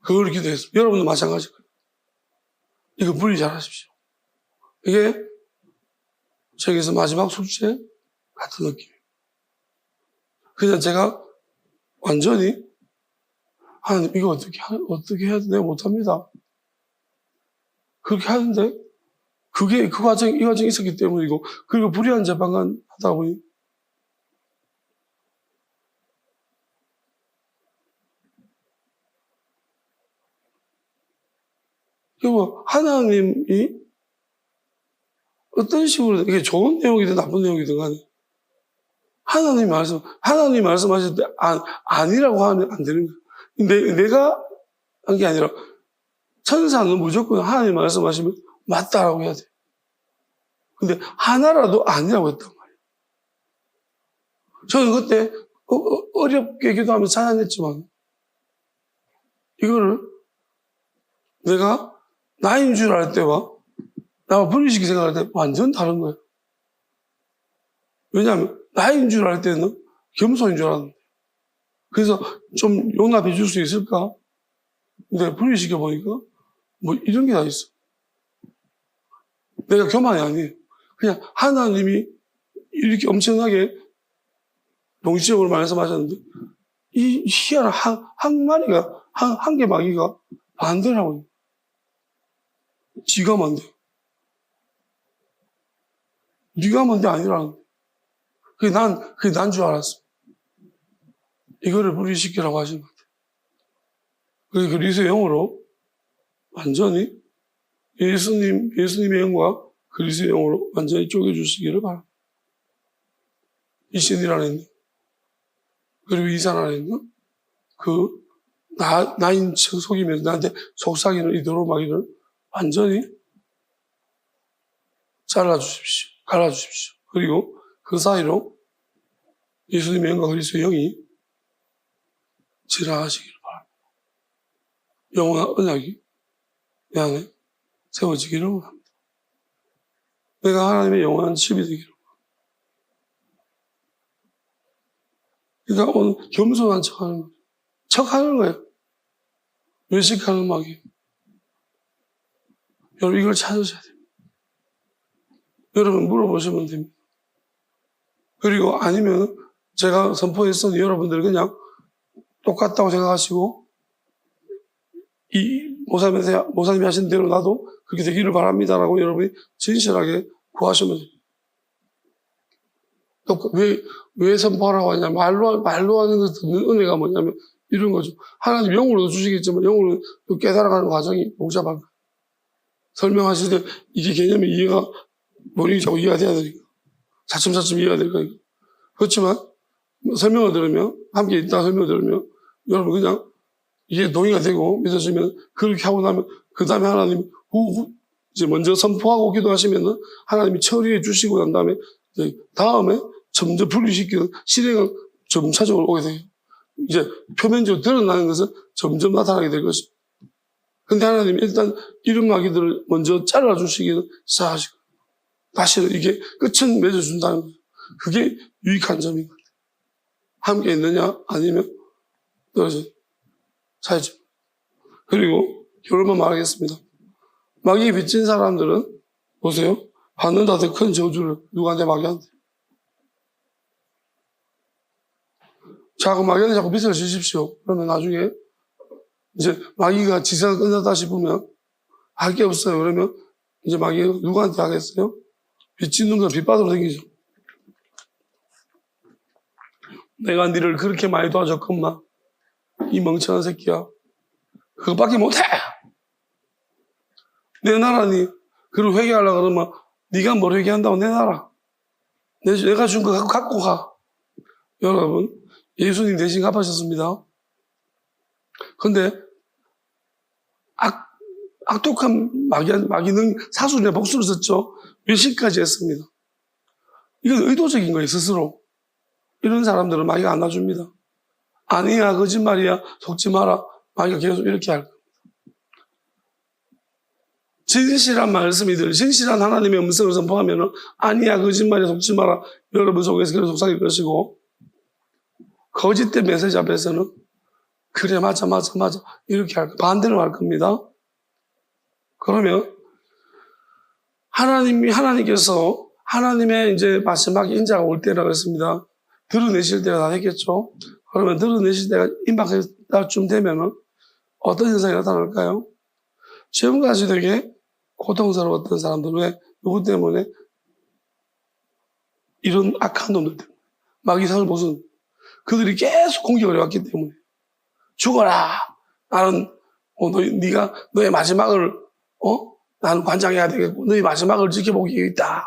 그걸 기도했습니다. 여러분도 마찬가지일 거예요. 이거 분리 잘하십시오. 이게 저기서 마지막 숙제 같은 느낌이에요. 그냥 제가 완전히 하나님 이거 어떻게 해야 돼? 내가 못합니다. 그렇게 하는데 이 과정이 있었기 때문이고 그리고 불의한 재판관 하다 보니 그리고 하나님이 어떤 식으로 이게 좋은 내용이든 나쁜 내용이든 간에 하나님 말씀하실 때 아니라고 하면 안 되는 거예요. 내가 한 게 아니라 천사는 무조건 하나님 말씀하시면 맞다라고 해야 돼. 근데 하나라도 아니라고 했단 말이에요. 저는 그때 어렵게 기도하면서 찬양했지만 이거를 내가 나인 줄 알 때와 나와 분리시키 생각할 때 완전 다른 거예요. 왜냐하면 나인 줄 알 때는 겸손인 줄 알았는데 그래서 좀 용납해 줄 수 있을까? 근데 분리시켜 보니까 뭐 이런 게 다 있어. 내가 교만이 아니에요. 그냥 하나님이 이렇게 엄청나게 동시적으로 말씀하셨는데 이 희한한 한 마리가 한 개 마귀가 반대라고 해요. 지가 만데 네가 만데 아니라는 거예요. 그게 난 줄 알았어. 이거를 분리시키라고 하신 것 같아요. 그리고 그리스도의 영으로 완전히 예수님의 영과 그리스도의 영으로 완전히 쪼개주시기를 바랍니다. 이 신일 안에 있는 그리고 이 산 안에 있는 나인 척 속이면서 나한테 속삭이는 이 도로마귀를 완전히 잘라주십시오. 갈라주십시오. 그리고 그 사이로 예수님의 영과 그리스도의 영이 지나가시기를 바랍니다. 영원한 언약이 내 안에 세워지기를 원합니다. 내가 하나님의 영원한 집이 되기를 원합니다. 그러니까 오늘 겸손한 척하는 거예요. 외식하는 마귀. 여러분 이걸 찾으셔야 됩니다. 여러분 물어보시면 됩니다. 그리고 아니면 제가 선포했으니 여러분들 그냥 똑같다고 생각하시고 이 모사님이 하신 대로 나도 그렇게 되기를 바랍니다라고 여러분이 진실하게 구하시면 됩니다. 왜 선포하라고 하냐? 말로 하는 것 듣는 은혜가 뭐냐면 이런 거죠. 하나님 영으로도 주시겠지만 영으로 또 깨달아가는 과정이 복잡한 거예요. 설명하실 때 이게 개념이 이해가 머리가 자꾸 이해가 돼야 되니까 차츰차츰 이해가 될 거니까. 그렇지만 설명을 들으면 함께 있다 설명을 들으면 여러분 그냥 이게 동의가 되고 믿어지면 그렇게 하고 나면 그 다음에 하나님 이제 먼저 선포하고 기도하시면은 하나님이 처리해 주시고 난 다음에 점점 분리시키는 실행을 점차적으로 오게 돼요. 이제 표면적으로 드러나는 것은 점점 나타나게 될 것입니다. 근데 하나님이 일단 이런 마귀들을 먼저 잘라주시기는 시작하시고 다시는 이게 끝은 맺어준다는 거예요. 그게 유익한 점인 것 같아요. 함께 있느냐 아니면 떨어져 살죠. 그리고 결론만 말하겠습니다. 마귀에 빚진 사람들은 보세요. 받는다 더 큰 저주를 누구한테 마귀한테. 자꾸 마귀한테 자꾸 빚을 지십시오. 그러면 나중에 이제 마귀가 지세가 끝났다 싶으면 할 게 없어요. 그러면 이제 마귀가 누구한테 하겠어요? 빚짓는 건 빚받으러 다니죠. 내가 니를 그렇게 많이 도와줬건만 이 멍청한 새끼야. 그거밖에 못해. 내놔라니. 그리고 회개하려고 그러면 네가 뭘 회개한다고 내놔라. 내가 준 거 갖고 가. 여러분, 예수님 대신 갚아셨습니다. 근데 악독한 마귀는 사수의 복수를 썼죠. 외식까지 했습니다. 이건 의도적인 거예요, 스스로. 이런 사람들은 마귀가 안 놔줍니다. 아니야, 거짓말이야, 속지 마라. 마귀가 계속 이렇게 할 겁니다. 진실한 말씀이 진실한 하나님의 음성을 선포하면 아니야, 거짓말이야, 속지 마라. 여러분 속에서 계속 속삭일 것이고, 거짓된 메시지 앞에서는 그래, 맞아. 이렇게 반대로 할 겁니다. 그러면 하나님께서 하나님의 이제 마지막 인자가 올 때라고 했습니다. 드러내실 때가 다 됐겠죠. 그러면 드러내실 때가 임박할 쯤 되면은 어떤 현상이 나타날까요? 지금까지 되게 고통스러웠던 사람들, 왜? 누구 때문에? 이런 악한 놈들 때문에. 마귀상을 무슨 그들이 계속 공격을 해왔기 때문에. 죽어라! 나는, 네가 너의 마지막을, 나는 관장해야 되겠고, 너의 마지막을 지켜보기 있다.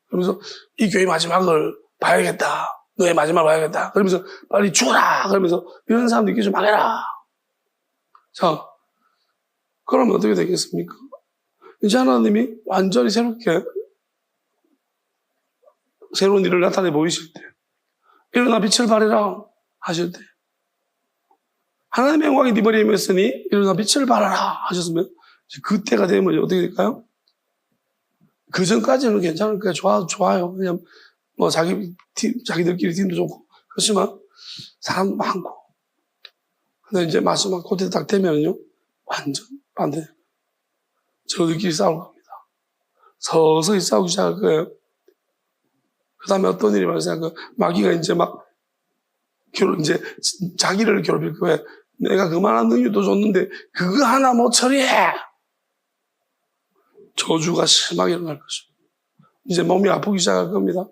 그러면서 이 교회 마지막을 봐야겠다. 너의 마지막을 봐야겠다. 그러면서 빨리 죽어라! 그러면서 이런 사람들끼리 좀 망해라. 자, 그러면 어떻게 되겠습니까? 이제 하나님이 완전히 새롭게 새로운 일을 나타내 보이실 때, 일어나 빛을 발해라 하실 때, 하나님의 영광이 네 머리에 임했으니 일어나 빛을 발하라 하셨으면 그때가 되면 어떻게 될까요? 그 전까지는 괜찮을 거예요. 좋아요. 그냥 뭐 자기들끼리 팀도 좋고 그렇지만 사람 많고. 근데 이제 마지막 그때 딱 되면요 완전 반대. 저들끼리 싸울 겁니다. 서서히 싸우기 시작할 거예요. 그 다음에 어떤 일이 발생할까요? 마귀가 이제 이제 자기를 괴롭힐 거예요. 내가 그만한 능력도 줬는데 그거 하나 못 처리해. 저주가 심하게 일어날 것입니다. 이제 몸이 아프기 시작할 겁니다.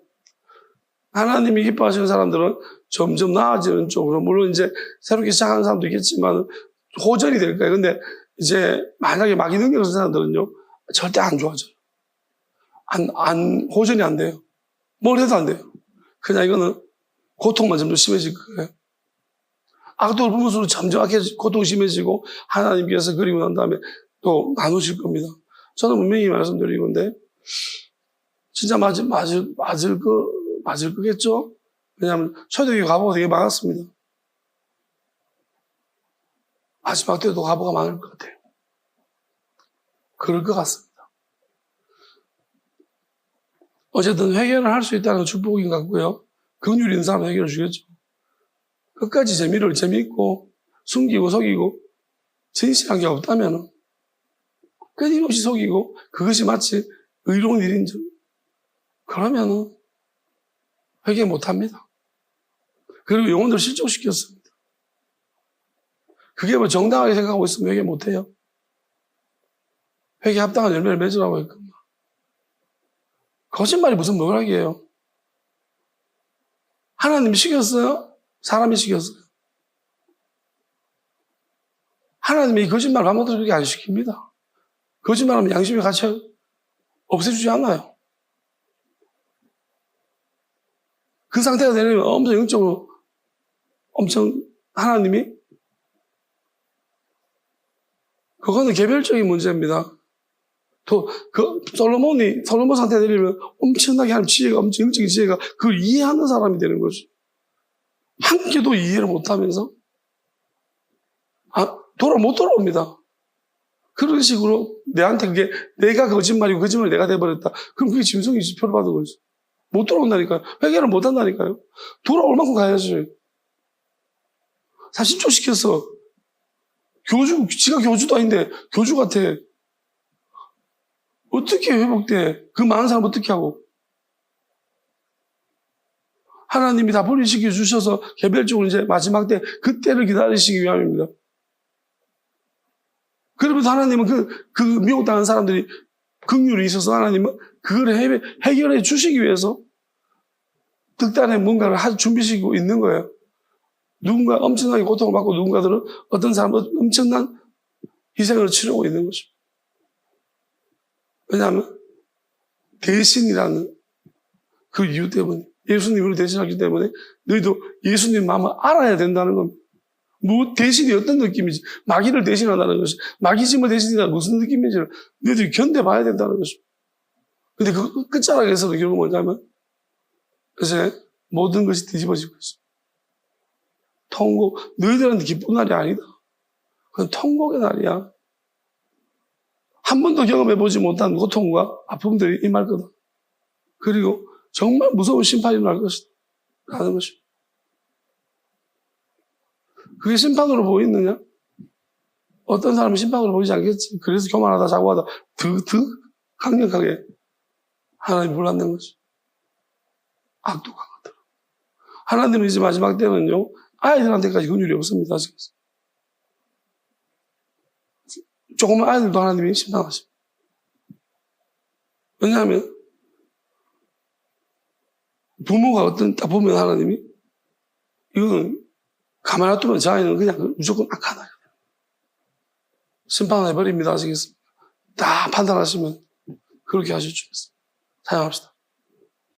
하나님이 기뻐하시는 사람들은 점점 나아지는 쪽으로, 물론 이제 새롭게 시작하는 사람도 있겠지만 호전이 될 거예요. 근데 이제 만약에 마귀 능력을 쓴 사람들은요 절대 안 좋아져요. 호전이 안 돼요. 뭘 해도 안 돼요. 그냥 이거는 고통만 점점 심해질 거예요. 악독을 부모수로 점점 고통이 심해지고 하나님께서 그리고 난 다음에 또 나누실 겁니다. 저는 분명히 말씀드리건데 진짜 맞을 거겠죠? 왜냐하면 초대교회 과부가 되게 많았습니다. 마지막 때도 과부가 많을 것 같아요. 그럴 것 같습니다. 어쨌든 회개를 할 수 있다는 건 축복인 것 같고요. 긍휼이 있는 사람은 회개를 주겠죠. 끝까지 재미있고 숨기고 속이고 진실한 게 없다면 끊임없이 속이고 그것이 마치 의로운 일인 줄 그러면 회개 못합니다. 그리고 영혼들 실족시켰습니다. 그게 뭐 정당하게 생각하고 있으면 회개 못해요. 회개 합당한 열매를 맺으라고 했거든요. 거짓말이 무슨 노력이에요. 하나님이 시켰어요? 사람이 시켰어요? 하나님이 거짓말 반복해서 그렇게 안 시킵니다. 거짓말하면 양심의 가치를 없애주지 않아요. 그 상태가 되려면 엄청 영적으로 하나님이 그거는 개별적인 문제입니다. 또 솔로몬 상태가 되려면 엄청나게 하는 지혜가, 엄청 영적인 지혜가 그걸 이해하는 사람이 되는 거죠. 한 개도 이해를 못하면서 못 돌아옵니다. 그런 식으로 내한테 그게 내가 거짓말이고 거짓말이 내가 돼버렸다. 그럼 그게 짐승이 표를 받은 거죠. 못 돌아온다니까요. 회개를 못 한다니까요. 돌아올 만큼 가야죠. 신초시켜서 지가 교주도 아닌데 교주 같아. 어떻게 회복돼? 그 많은 사람 어떻게 하고? 하나님이 다 분리시켜 주셔서 개별적으로 이제 마지막 때 그때를 기다리시기 위함입니다. 그러면서 하나님은 그 미혹당한 사람들이 긍휼이 있어서 하나님은 그걸 해결해 주시기 위해서 특단의 뭔가를 준비시키고 있는 거예요. 누군가 엄청나게 고통을 받고 누군가들은 어떤 사람은 엄청난 희생을 치르고 있는 거죠. 왜냐하면 대신이라는 그 이유 때문에 예수님을 대신하기 때문에 너희도 예수님 마음을 알아야 된다는 겁니다. 뭐 대신이 어떤 느낌인지 마귀를 대신한다는 것이 마귀짐을 대신한다는 무슨 느낌인지를 너희들이 견뎌봐야 된다는 것입니다. 근데 그 끝자락에서도 결국 뭐냐면 이제 모든 것이 뒤집어지고 있습니다. 통곡, 너희들한테 기쁜 날이 아니다. 그건 통곡의 날이야. 한 번도 경험해보지 못한 고통과 아픔들이 임할 거다. 그리고 정말 무서운 심판이 날 것이다. 라는 것입니다. 그게 심판으로 보이느냐? 어떤 사람은 심판으로 보이지 않겠지. 그래서 교만하다, 자고하다, 더 강력하게 하나님 불렀는 거지. 악도 강하더라. 하나님은 이제 마지막 때는요, 아이들한테까지 긍휼이 없습니다. 지금. 조그만 아이들도 하나님이 심판하십니다. 왜냐하면 부모가 딱 보면 하나님이 이건 가만 놔두면 저 아이는 그냥 무조건 악한 아이예요. 심판을 해버립니다. 아시겠습니까? 다 판단하시면 그렇게 하실 줄 알았어요. 사용합시다.